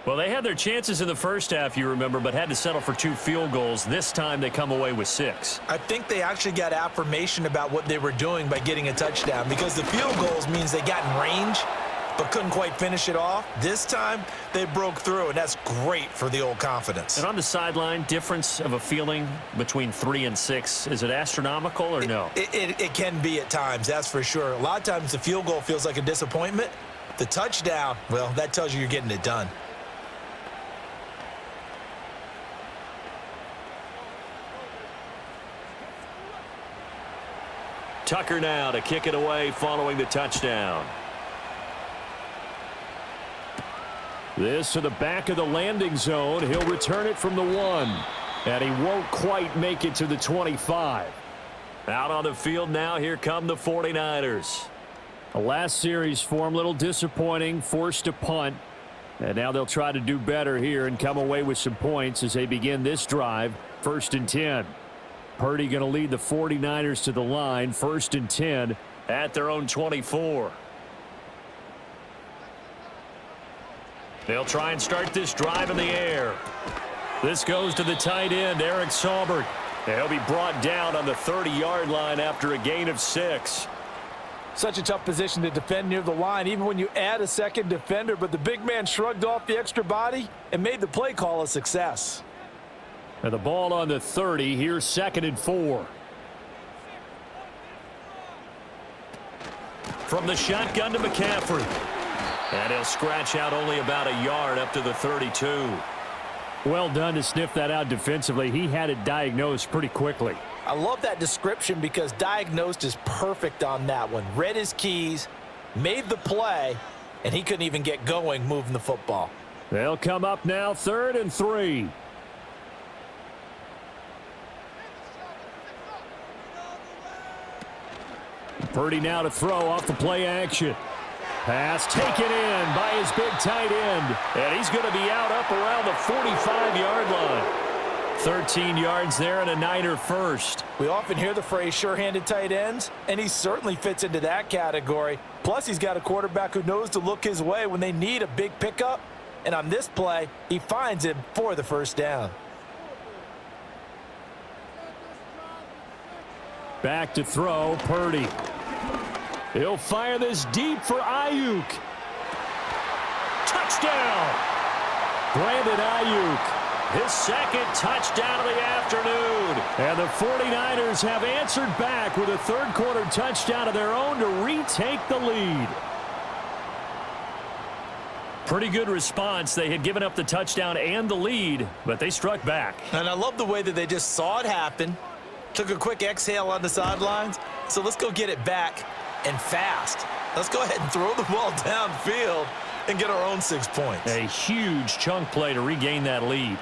Well, they had their chances in the first half, you remember, but had to settle for 2 field goals. This time they come away with 6. I think they actually got affirmation about what they were doing by getting a touchdown because the field goals means they got in range. but couldn't quite finish it off. This time, they broke through, and that's great for the old confidence. And on the sideline, difference of a feeling between 3 and 6, is it astronomical or no? It can be at times, that's for sure. A lot of times the field goal feels like a disappointment. The touchdown, well, that tells you you're getting it done. Tucker now to kick it away following the touchdown. This to the back of the landing zone. He'll return it from the 1. And he won't quite make it to the 25. Out on the field now, here come the 49ers. The last series for him, a little disappointing, forced to punt. And now they'll try to do better here and come away with some points as they begin this drive, 1st and 10. Purdy going to lead the 49ers to the line, 1st and 10 at their own 24. They'll try and start this drive in the air. This goes to the tight end, Eric Saubert. He'll be brought down on the 30-yard line after a gain of 6. Such a tough position to defend near the line, even when you add a second defender, but the big man shrugged off the extra body and made the play call a success. And the ball on the 30, here's 2nd and 4. From the shotgun to McCaffrey. And he'll scratch out only about a yard up to the 32. Well done to sniff that out defensively. He had it diagnosed pretty quickly. I love that description because diagnosed is perfect on that one. Read his keys, made the play, and he couldn't even get going moving the football. They'll come up now, 3rd and 3. Purdy now to throw off the play action. Pass taken in by his big tight end. And he's going to be out up around the 45-yard line. 13 yards there and a Niner first. We often hear the phrase sure-handed tight ends, and he certainly fits into that category. Plus, he's got a quarterback who knows to look his way when they need a big pickup. And on this play, he finds him for the 1st down. Back to throw, Purdy. He'll fire this deep for Aiyuk. Touchdown! Brandon Aiyuk, his 2nd touchdown of the afternoon. And the 49ers have answered back with a 3rd quarter touchdown of their own to retake the lead. Pretty good response. They had given up the touchdown and the lead, but they struck back. And I love the way that they just saw it happen, took a quick exhale on the sidelines. So let's go get it back and fast. Let's go ahead and throw the ball downfield and get our own 6 points. A huge chunk play to regain that lead.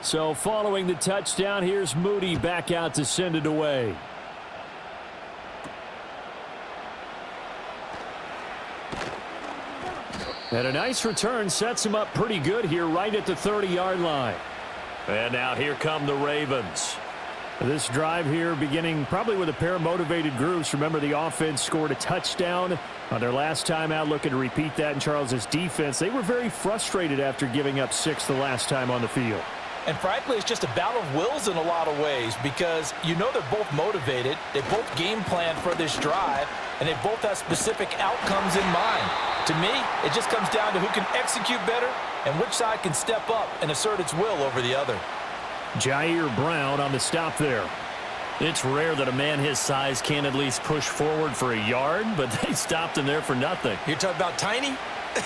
So following the touchdown, here's Moody back out to send it away. And a nice return sets him up pretty good here right at the 30-yard line. And now here come the Ravens. This drive here beginning probably with a pair of motivated groups. Remember, the offense scored a touchdown on their last time out, looking to repeat that in Charles's defense. They were very frustrated after giving up 6 the last time on the field. And frankly, it's just a battle of wills in a lot of ways because you know they're both motivated. They both game plan for this drive, and they both have specific outcomes in mind. To me, it just comes down to who can execute better and which side can step up and assert its will over the other. Jair Brown on the stop there. It's rare that a man his size can at least push forward for a yard, but they stopped him there for nothing. You're talking about tiny?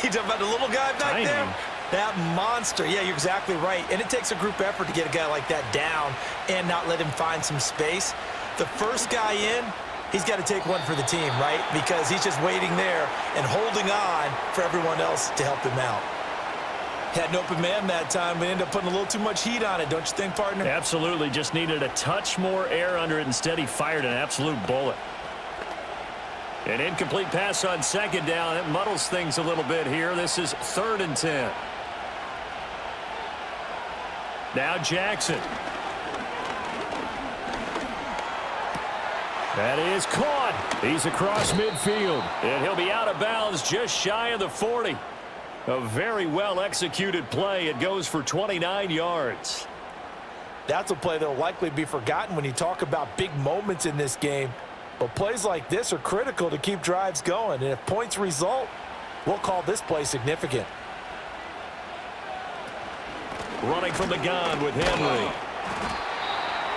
You're talking about the little guy back there? That monster. Yeah, you're exactly right. And it takes a group effort to get a guy like that down and not let him find some space. The first guy in, he's got to take one for the team, right? Because he's just waiting there and holding on for everyone else to help him out. Had an open man that time, but ended up putting a little too much heat on it, don't you think, partner? Absolutely. Just needed a touch more air under it. Instead, he fired an absolute bullet. An incomplete pass on 2nd down. It muddles things a little bit here. This is 3rd and 10. Now Jackson. That is caught. He's across midfield, and he'll be out of bounds just shy of the 40. A very well-executed play. It goes for 29 yards. That's a play that will likely be forgotten when you talk about big moments in this game. But plays like this are critical to keep drives going. And if points result, we'll call this play significant. Running from the gun with Henry.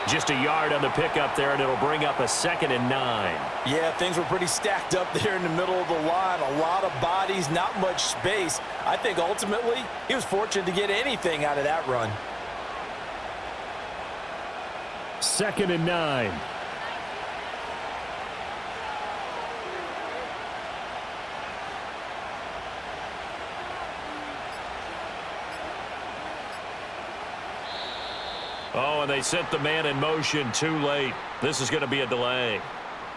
Just a yard on the pickup there, and it'll bring up a 2nd and 9. Yeah, things were pretty stacked up there in the middle of the line. A lot of bodies, not much space. I think ultimately he was fortunate to get anything out of that run. 2nd and 9. Oh, and they sent the man in motion too late. This is going to be a delay.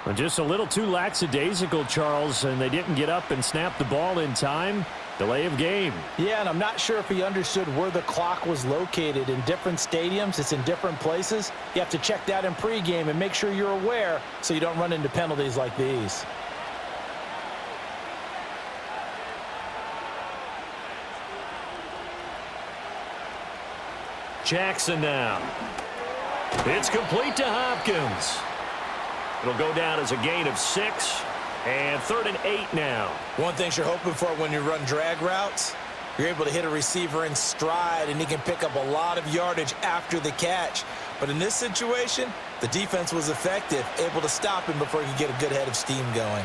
Well, just a little too lackadaisical, Charles, and they didn't get up and snap the ball in time. Delay of game. Yeah, and I'm not sure if he understood where the clock was located. In different stadiums, it's in different places. You have to check that in pregame and make sure you're aware so you don't run into penalties like these. Jackson now. It's complete to Hopkins. It'll go down as a gain of 6, and 3rd and 8 now. One thing you're hoping for when you run drag routes, you're able to hit a receiver in stride, and he can pick up a lot of yardage after the catch. But in this situation, the defense was effective, able to stop him before he could get a good head of steam going.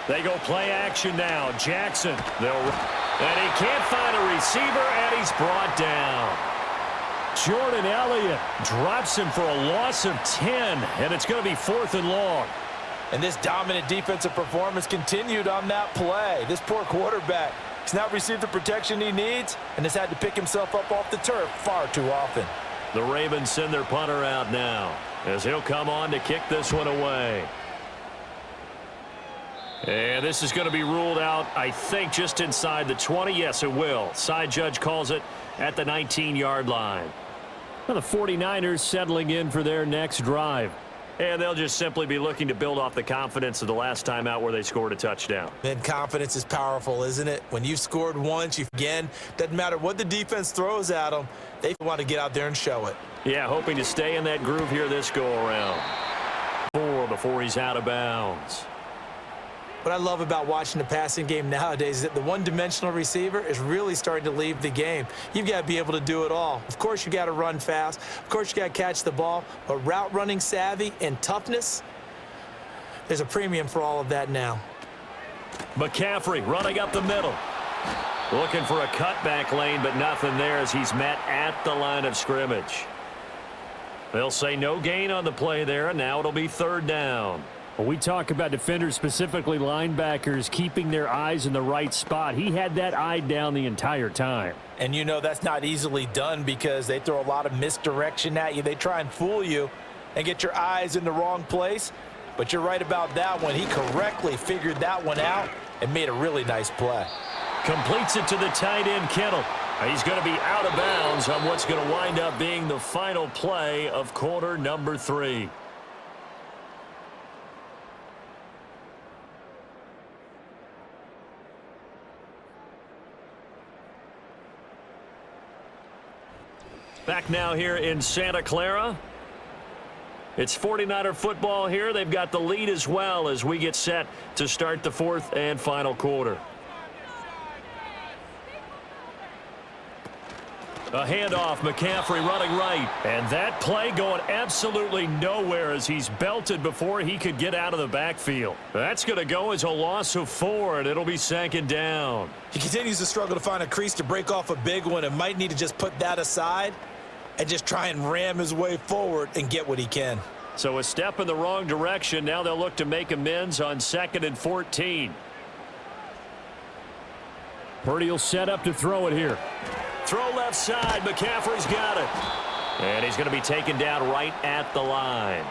They go play action now. Jackson. And he can't find a receiver, and he's brought down. Jordan Elliott drops him for a loss of 10, and it's going to be 4th and long. And this dominant defensive performance continued on that play. This poor quarterback has not received the protection he needs and has had to pick himself up off the turf far too often. The Ravens send their punter out now as he'll come on to kick this one away. And this is going to be ruled out, I think, just inside the 20. Yes, it will. Side judge calls it at the 19-yard line. Well, the 49ers settling in for their next drive. And they'll just simply be looking to build off the confidence of the last time out where they scored a touchdown. And confidence is powerful, isn't it? When you've scored once, again, doesn't matter what the defense throws at them, they want to get out there and show it. Yeah, hoping to stay in that groove here this go-around. 4 before he's out of bounds. What I love about watching the passing game nowadays is that the one-dimensional receiver is really starting to leave the game. You've got to be able to do it all. Of course, you got to run fast. Of course, you got to catch the ball. But route running savvy and toughness, there's a premium for all of that now. McCaffrey running up the middle. Looking for a cutback lane, but nothing there as he's met at the line of scrimmage. They'll say no gain on the play there, and now it'll be 3rd down. When we talk about defenders, specifically linebackers, keeping their eyes in the right spot, he had that eye down the entire time. And you know that's not easily done because they throw a lot of misdirection at you. They try and fool you and get your eyes in the wrong place. But you're right about that one. He correctly figured that one out and made a really nice play. Completes it to the tight end, Kittle. He's going to be out of bounds on what's going to wind up being the final play of quarter number 3. Back now here in Santa Clara. It's 49er football here. They've got the lead as well as we get set to start the 4th and final quarter. A handoff, McCaffrey running right. And that play going absolutely nowhere as he's belted before he could get out of the backfield. That's going to go as a loss of 4, and it'll be 2nd down. He continues to struggle to find a crease to break off a big one and might need to just put that aside and just try and ram his way forward and get what he can. So a step in the wrong direction. Now they'll look to make amends on 2nd and 14. Purdy will set up to throw it here. Throw left side. McCaffrey's got it. And he's going to be taken down right at the line.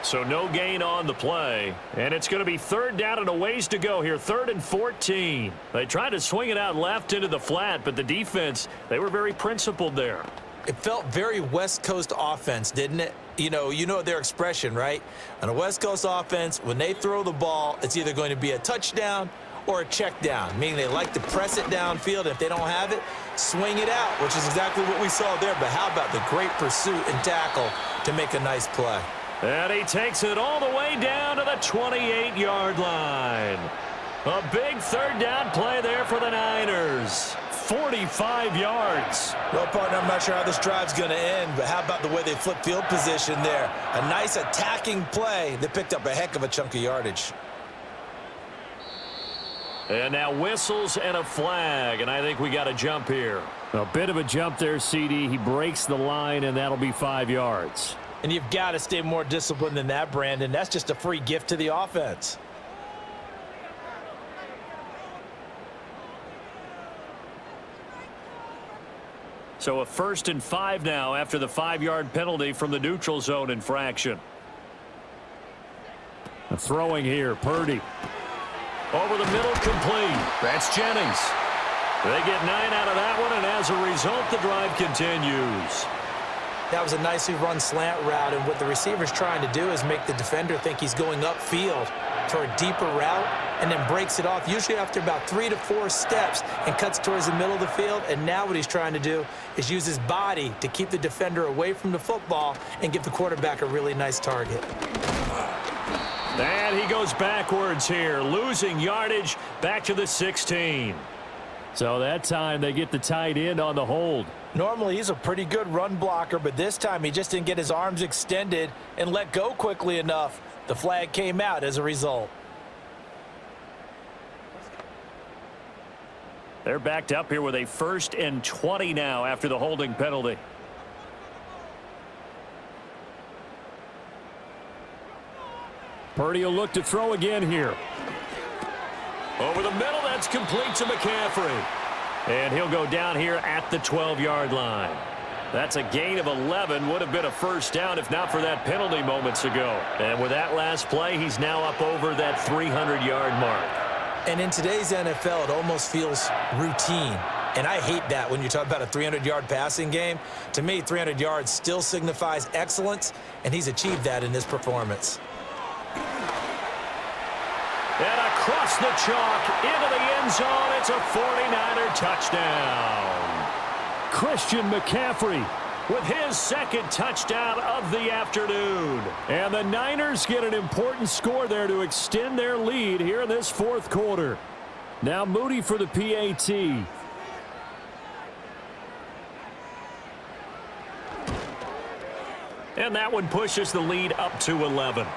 So no gain on the play. And it's going to be third down and a ways to go here. 3rd and 14. They tried to swing it out left into the flat, but the defense, they were very principled there. It felt very West Coast offense, didn't it? You know their expression, right? On a West Coast offense, when they throw the ball, it's either going to be a touchdown or a check down, meaning they like to press it downfield. If they don't have it, swing it out, which is exactly what we saw there. But how about the great pursuit and tackle to make a nice play? And he takes it all the way down to the 28-yard line. A big third down play there for the Niners. 45 yards. Well, partner, I'm not sure how this drive's going to end, but how about the way they flip field position there? A nice attacking play that picked up a heck of a chunk of yardage. And now whistles and a flag, and I think we got a jump here. A bit of a jump there, CD. He breaks the line, and that'll be 5 yards. And you've got to stay more disciplined than that, Brandon. That's just a free gift to the offense. So a 1st and 5 now after the 5-yard penalty from the neutral zone infraction. A throwing here, Purdy. Over the middle, complete. That's Jennings. They get 9 out of that one, and as a result, the drive continues. That was a nicely run slant route, and what the receiver's trying to do is make the defender think he's going upfield for a deeper route, and then breaks it off, usually after about 3 to 4 steps, and cuts towards the middle of the field. And now what he's trying to do is use his body to keep the defender away from the football and give the quarterback a really nice target. And he goes backwards here, losing yardage back to the 16. So that time they get the tight end on the hold. Normally he's a pretty good run blocker, but this time he just didn't get his arms extended and let go quickly enough. The flag came out as a result. They're backed up here with a 1st and 20 now after the holding penalty. Purdy will look to throw again here. Over the middle, that's complete to McCaffrey. And he'll go down here at the 12-yard line. That's a gain of 11. Would have been a 1st down if not for that penalty moments ago. And with that last play, he's now up over that 300-yard mark. And in today's NFL, it almost feels routine. And I hate that when you talk about a 300-yard passing game. To me, 300 yards still signifies excellence, and he's achieved that in this performance. And across the chalk into the end zone, it's a 49er touchdown. Christian McCaffrey with his 2nd touchdown of the afternoon. And the Niners get an important score there to extend their lead here in this 4th quarter. Now Moody for the PAT. And that one pushes the lead up to 11.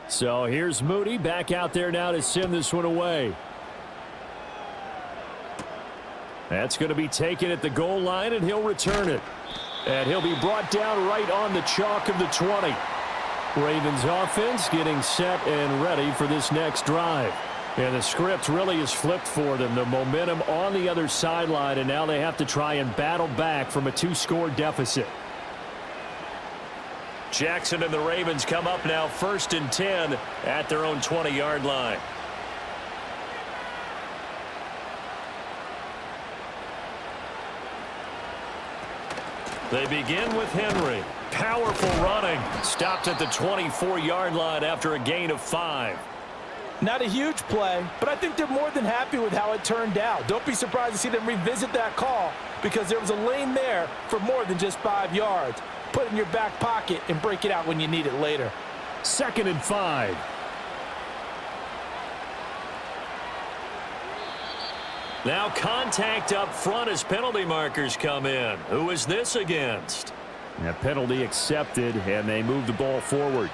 So here's Moody back out there now to send this one away. That's going to be taken at the goal line, and he'll return it. And he'll be brought down right on the chalk of the 20. Ravens offense getting set and ready for this next drive. And the script really is flipped for them. The momentum on the other sideline, and now they have to try and battle back from a 2-score deficit. Jackson and the Ravens come up now 1st and 10 at their own 20-yard line. They begin with Henry. Powerful running. Stopped at the 24-yard line after a gain of 5. Not a huge play, but I think they're more than happy with how it turned out. Don't be surprised to see them revisit that call because there was a lane there for more than just 5 yards. Put it in your back pocket and break it out when you need it later. 2nd and 5. Now contact up front as penalty markers come in. Who is this against? That penalty accepted, and they move the ball forward.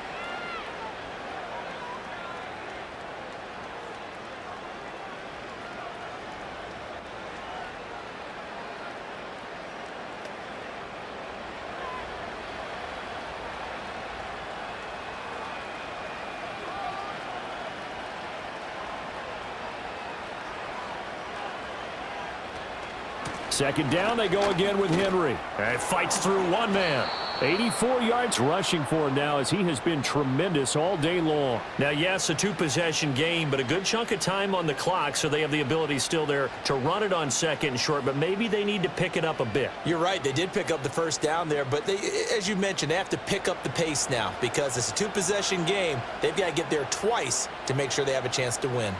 Second down, they go again with Henry. And fights through one man. 84 yards rushing for him now as he has been tremendous all day long. Now, yes, a two-possession game, but a good chunk of time on the clock, so they have the ability still there to run it on second and short, but maybe they need to pick it up a bit. You're right. They did pick up the first down there, but as you mentioned, they have to pick up the pace now because it's a two-possession game. They've got to get there twice to make sure they have a chance to win.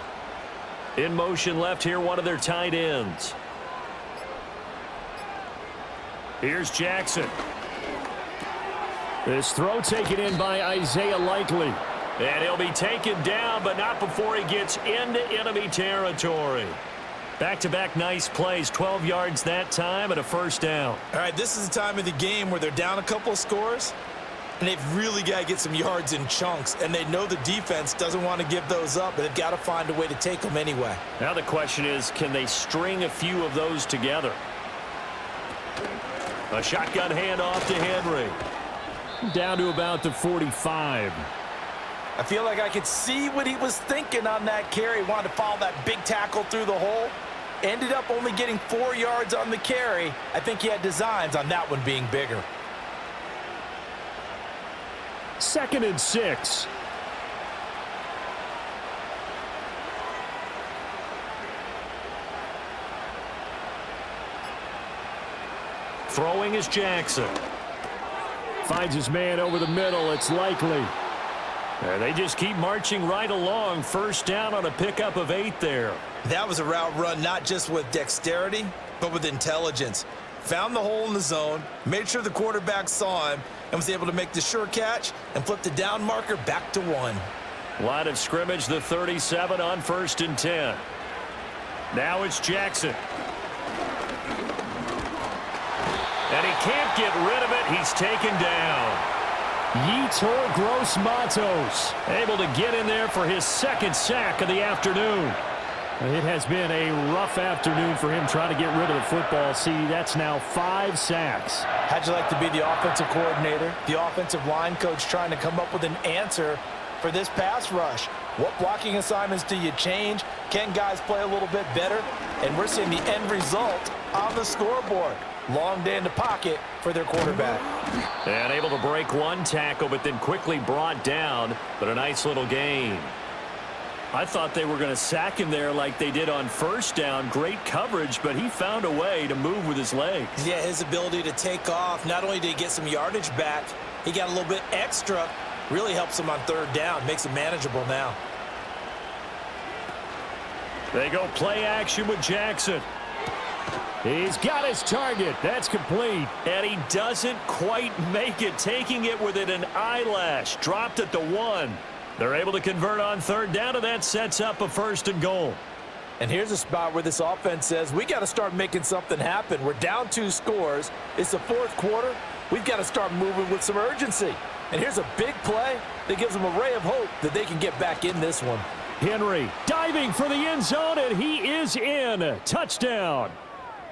In motion left here, one of their tight ends. Here's Jackson. This throw taken in by Isaiah Likely. And he'll be taken down, but not before he gets into enemy territory. Back-to-back nice plays, 12 yards that time and a first down. All right, this is the time of the game where they're down a couple of scores, and they've really got to get some yards in chunks, and they know the defense doesn't want to give those up, but they've got to find a way to take them anyway. Now the question is, can they string a few of those together? A shotgun handoff to Henry. Down to about the 45. I feel like I could see what he was thinking on that carry. Wanted to follow that big tackle through the hole. Ended up only getting 4 yards on the carry. I think he had designs on that one being bigger. 2nd and 6. Throwing is Jackson. Finds his man over the middle. It's Likely. And they just keep marching right along. First down on a pickup of 8 there. That was a route run not just with dexterity, but with intelligence. Found the hole in the zone, made sure the quarterback saw him, and was able to make the sure catch and flip the down marker back to 1. Line of scrimmage, the 37 on 1st and 10. Now it's Jackson. And he can't get rid of it. He's taken down. Yetur Gross-Matos able to get in there for his 2nd sack of the afternoon. It has been a rough afternoon for him trying to get rid of the football. See, that's now 5 sacks. How'd you like to be the offensive coordinator, the offensive line coach trying to come up with an answer for this pass rush? What blocking assignments do you change? Can guys play a little bit better? And we're seeing the end result on the scoreboard. Long day in the pocket for their quarterback. And able to break one tackle, but then quickly brought down. But a nice little gain. I thought they were going to sack him there like they did on first down. Great coverage, but he found a way to move with his legs. Yeah, his ability to take off. Not only did he get some yardage back, he got a little bit extra. Really helps him on 3rd down. Makes it manageable now. They go play action with Jackson. He's got his target. That's complete. And he doesn't quite make it, taking it within an eyelash. Dropped at the 1. They're able to convert on 3rd down, and that sets up a 1st and goal. And here's a spot where this offense says, we got to start making something happen. We're down 2 scores. It's the 4th quarter. We've got to start moving with some urgency. And here's a big play that gives them a ray of hope that they can get back in this one. Henry diving for the end zone, and he is in. Touchdown.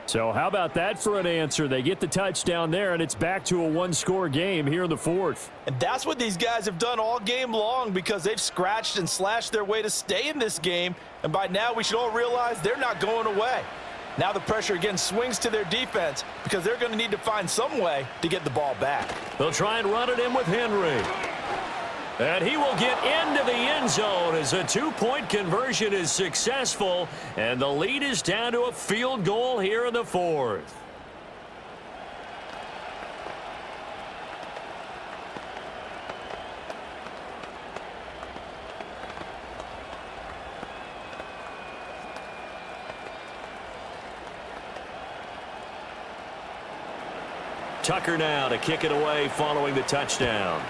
So how about that for an answer? They get the touchdown there, and it's back to a 1-score game here in the 4th. And that's what these guys have done all game long because they've scratched and slashed their way to stay in this game. And by now, we should all realize they're not going away. Now the pressure again swings to their defense because they're going to need to find some way to get the ball back. They'll try and run it in with Henry. And he will get into the end zone as a 2-point conversion is successful. And the lead is down to a field goal here in the 4th. Tucker now to kick it away following the touchdown.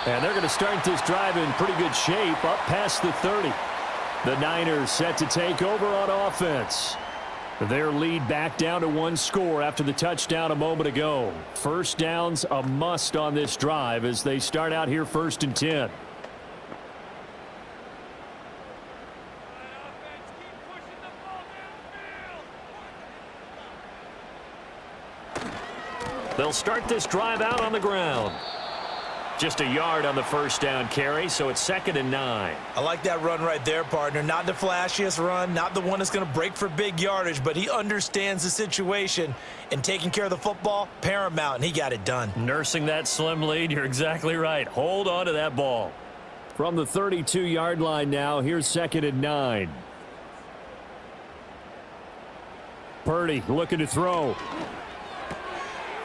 And they're going to start this drive in pretty good shape up past the 30. The Niners set to take over on offense. Their lead back down to 1 score after the touchdown a moment ago. First down's a must on this drive as they start out here 1st and 10. They'll start this drive out on the ground. just a yard on the first down carry, so it's 2nd and 9. I like that run right there, partner. Not the flashiest run, not the one that's going to break for big yardage, but he understands the situation, and taking care of the football, paramount, and he got it done. Nursing that slim lead, you're exactly right. Hold on to that ball. From the 32-yard line now, here's 2nd and 9. Purdy looking to throw.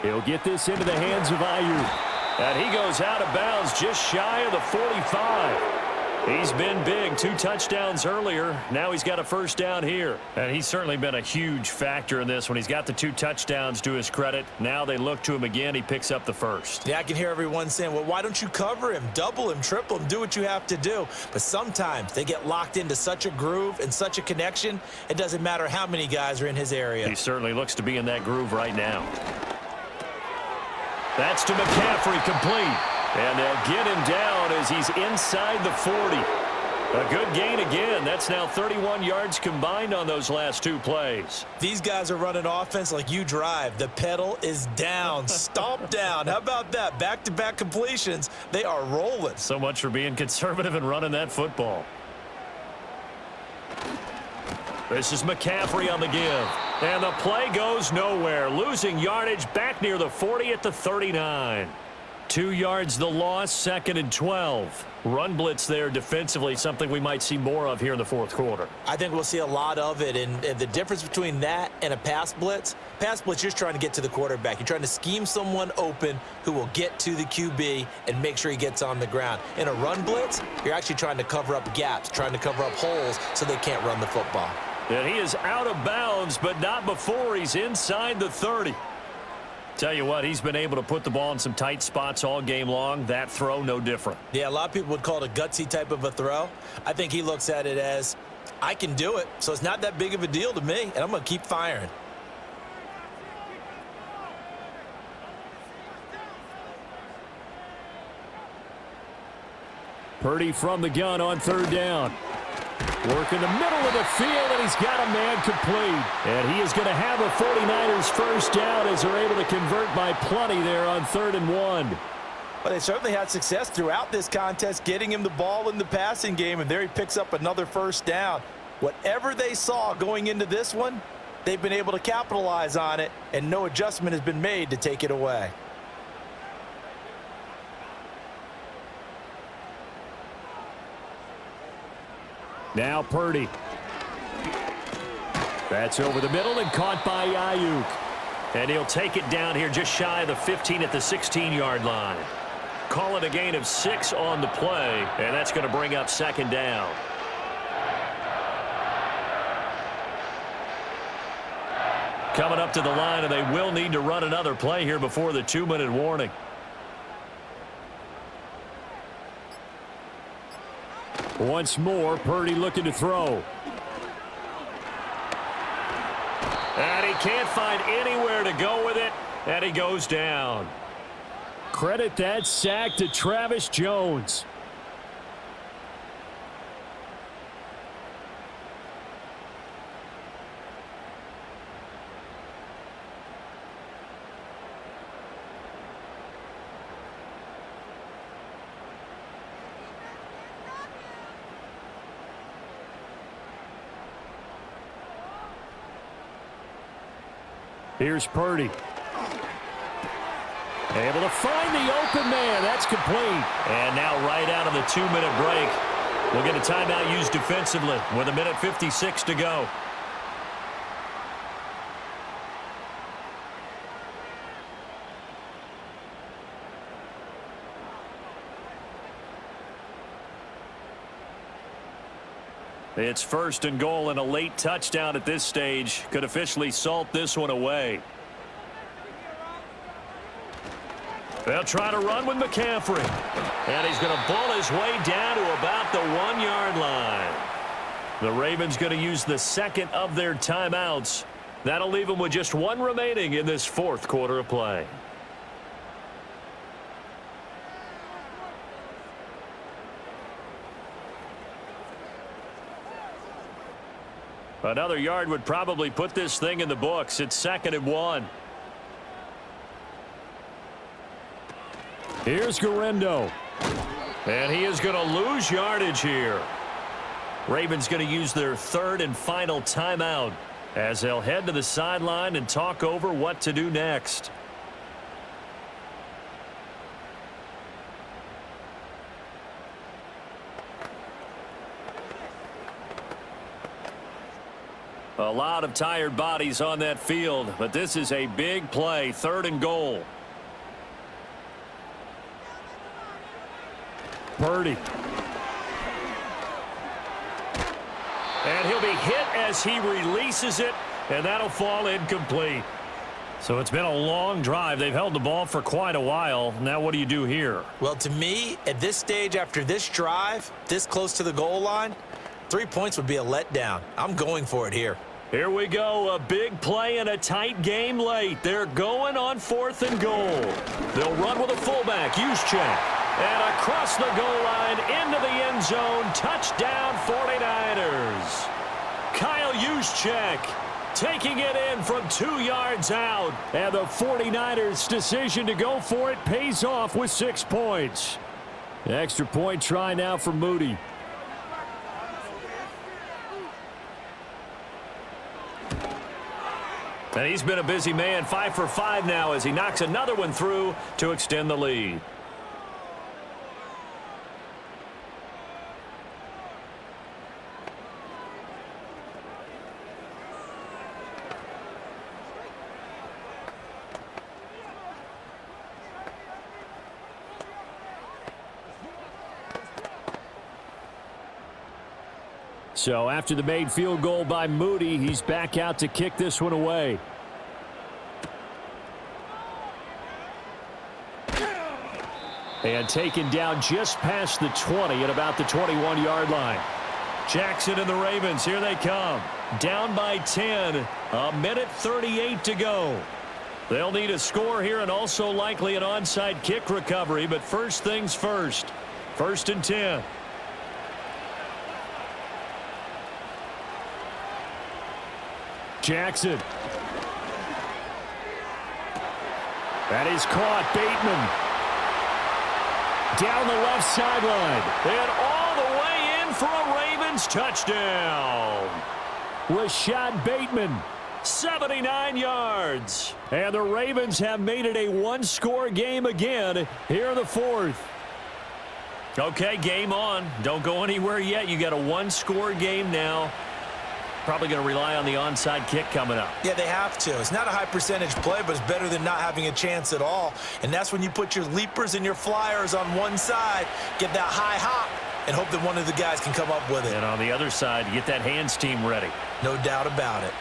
He'll get this into the hands of Aiyuk. And he goes out of bounds just shy of the 45. He's been big. 2 touchdowns earlier. Now he's got a first down here. And he's certainly been a huge factor in this when he's got the 2 touchdowns to his credit. Now they look to him again. He picks up the first. Yeah, I can hear everyone saying, well, why don't you cover him, double him, triple him, do what you have to do. But sometimes they get locked into such a groove and such a connection, it doesn't matter how many guys are in his area. He certainly looks to be in that groove right now. That's to McCaffrey, complete. And they'll get him down as he's inside the 40. A good gain again. That's now 31 yards combined on those last 2 plays. These guys are running offense like you drive. The pedal is down, stomp down. How about that? Back-to-back completions. They are rolling. So much for being conservative and running that football. This is McCaffrey on the give. And the play goes nowhere. Losing yardage back near the 40 at the 39. 2 yards the loss, 2nd and 12. Run blitz there defensively, something we might see more of here in the 4th quarter. I think we'll see a lot of it, and the difference between that and a pass blitz, you're just trying to get to the quarterback. You're trying to scheme someone open who will get to the QB and make sure he gets on the ground. In a run blitz, you're actually trying to cover up gaps, trying to cover up holes so they can't run the football. And he is out of bounds, but not before he's inside the 30. Tell you what, he's been able to put the ball in some tight spots all game long. That throw, no different. Yeah, a lot of people would call it a gutsy type of a throw. I think he looks at it as, I can do it, so it's not that big of a deal to me, and I'm going to keep firing. Purdy from the gun on 3rd down. Work in the middle of the field, and he's got a man complete. And he is going to have a 49ers first down as they're able to convert by plenty there on 3rd and 1. But they certainly had success throughout this contest, getting him the ball in the passing game, and there he picks up another first down. Whatever they saw going into this one, they've been able to capitalize on it, and no adjustment has been made to take it away. Now Purdy. That's over the middle and caught by Aiyuk. And he'll take it down here just shy of the 15 at the 16-yard line. Call it a gain of 6 on the play, and that's going to bring up 2nd down. Coming up to the line, and they will need to run another play here before the 2-minute warning. Once more, Purdy looking to throw. And he can't find anywhere to go with it, and he goes down. Credit that sack to Travis Jones. Here's Purdy. Able to find the open man. That's complete. And now right out of the 2-minute break, we'll get a timeout used defensively with 1:56 to go. It's 1st and goal, and a late touchdown at this stage could officially salt this one away. They'll try to run with McCaffrey. And he's going to ball his way down to about the 1-yard line. The Ravens going to use the 2nd of their timeouts. That'll leave them with just 1 remaining in this 4th quarter of play. Another yard would probably put this thing in the books. It's 2nd and 1. Here's Garendo. And he is going to lose yardage here. Ravens going to use their third and final timeout as they'll head to the sideline and talk over what to do next. A lot of tired bodies on that field, but this is a big play, 3rd and goal. Purdy. And he'll be hit as he releases it, and that'll fall incomplete. So it's been a long drive. They've held the ball for quite a while. Now what do you do here? Well, to me, at this stage after this drive, this close to the goal line, 3 points would be a letdown. I'm going for it here. Here we go, a big play and a tight game late. They're going on 4th and goal. They'll run with a fullback, Juszczyk. And across the goal line, into the end zone, touchdown 49ers. Kyle Juszczyk taking it in from 2 yards out. And the 49ers' decision to go for it pays off with 6 points. Extra point try now for Moody. And he's been a busy man, 5 for 5 now as he knocks another one through to extend the lead. So after the made field goal by Moody, he's back out to kick this one away. And taken down just past the 20 at about the 21-yard line. Jackson and the Ravens, here they come. Down by 10, a minute 38 to go. They'll need a score here and also likely an onside kick recovery, but first things first. 1st and 10. Jackson. That is caught. Bateman. Down the left sideline. And all the way in for a Ravens touchdown. Rashad Bateman. 79 yards. And the Ravens have made it a one-score game again here in the 4th. Okay, game on. Don't go anywhere yet. You got a one-score game now. Probably going to rely on the onside kick coming up. Yeah, they have to. It's not a high percentage play, but it's better than not having a chance at all. And that's when you put your leapers and your flyers on one side, get that high hop, and hope that one of the guys can come up with it. And on the other side, you get that hands team ready. No doubt about it.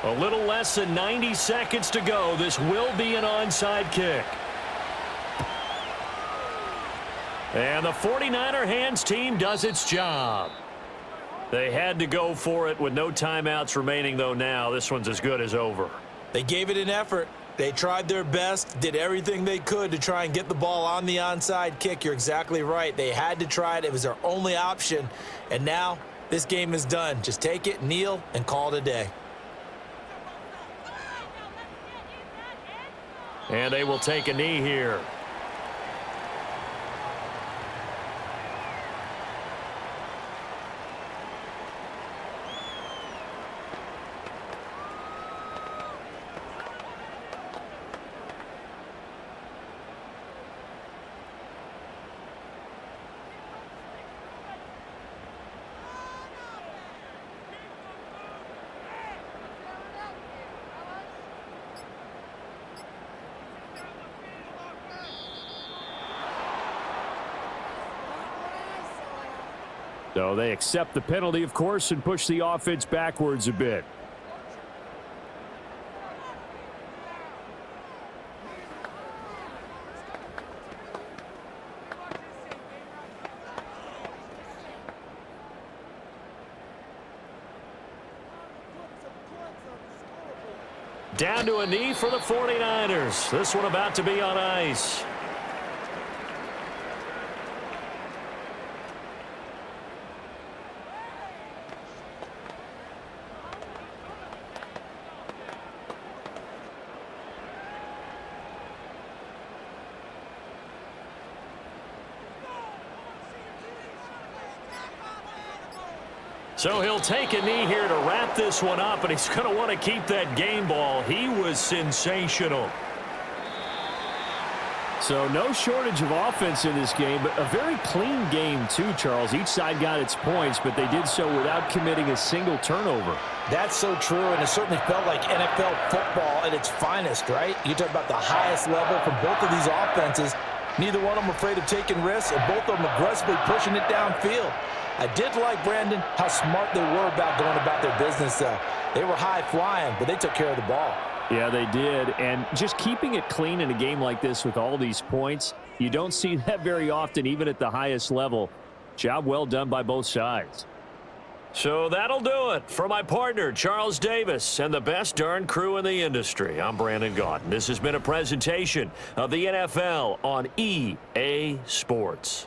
A little less than 90 seconds to go. This will be an onside kick. And the 49er hands team does its job. They had to go for it with no timeouts remaining, though now. This one's as good as over. They gave it an effort. They tried their best, did everything they could to try and get the ball on the onside kick. You're exactly right. They had to try it. It was their only option. And now this game is done. Just take it, kneel, and call it a day. And they will take a knee here. So they accept the penalty, of course, and push the offense backwards a bit. Down to a knee for the 49ers. This one about to be on ice. So he'll take a knee here to wrap this one up, and he's going to want to keep that game ball. He was sensational. So no shortage of offense in this game, but a very clean game too, Charles. Each side got its points, but they did so without committing a single turnover. That's so true, and it certainly felt like NFL football at its finest, right? You talk about the highest level from both of these offenses. Neither one of them afraid of taking risks, and both of them aggressively pushing it downfield. I did like, Brandon, how smart they were about going about their business. They were high-flying, but they took care of the ball. Yeah, they did. And just keeping it clean in a game like this with all these points, you don't see that very often, even at the highest level. Job well done by both sides. So that'll do it for my partner, Charles Davis, and the best darn crew in the industry. I'm Brandon Gaudin. This has been a presentation of the NFL on EA Sports.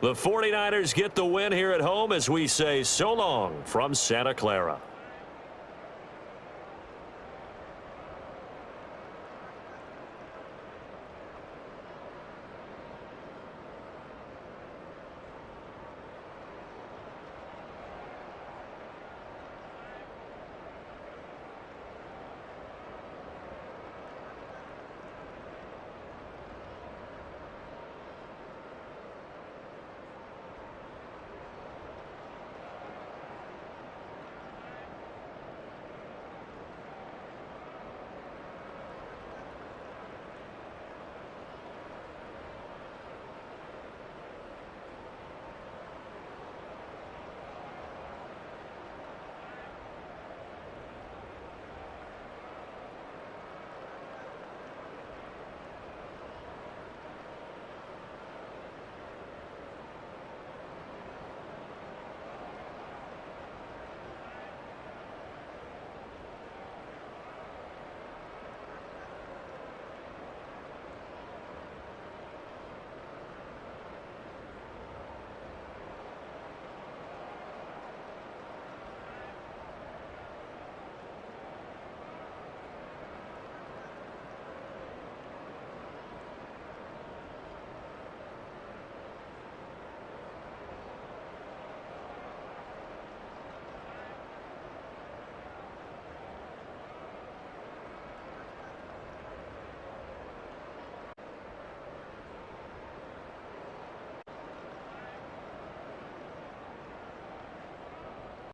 The 49ers get the win here at home as we say so long from Santa Clara.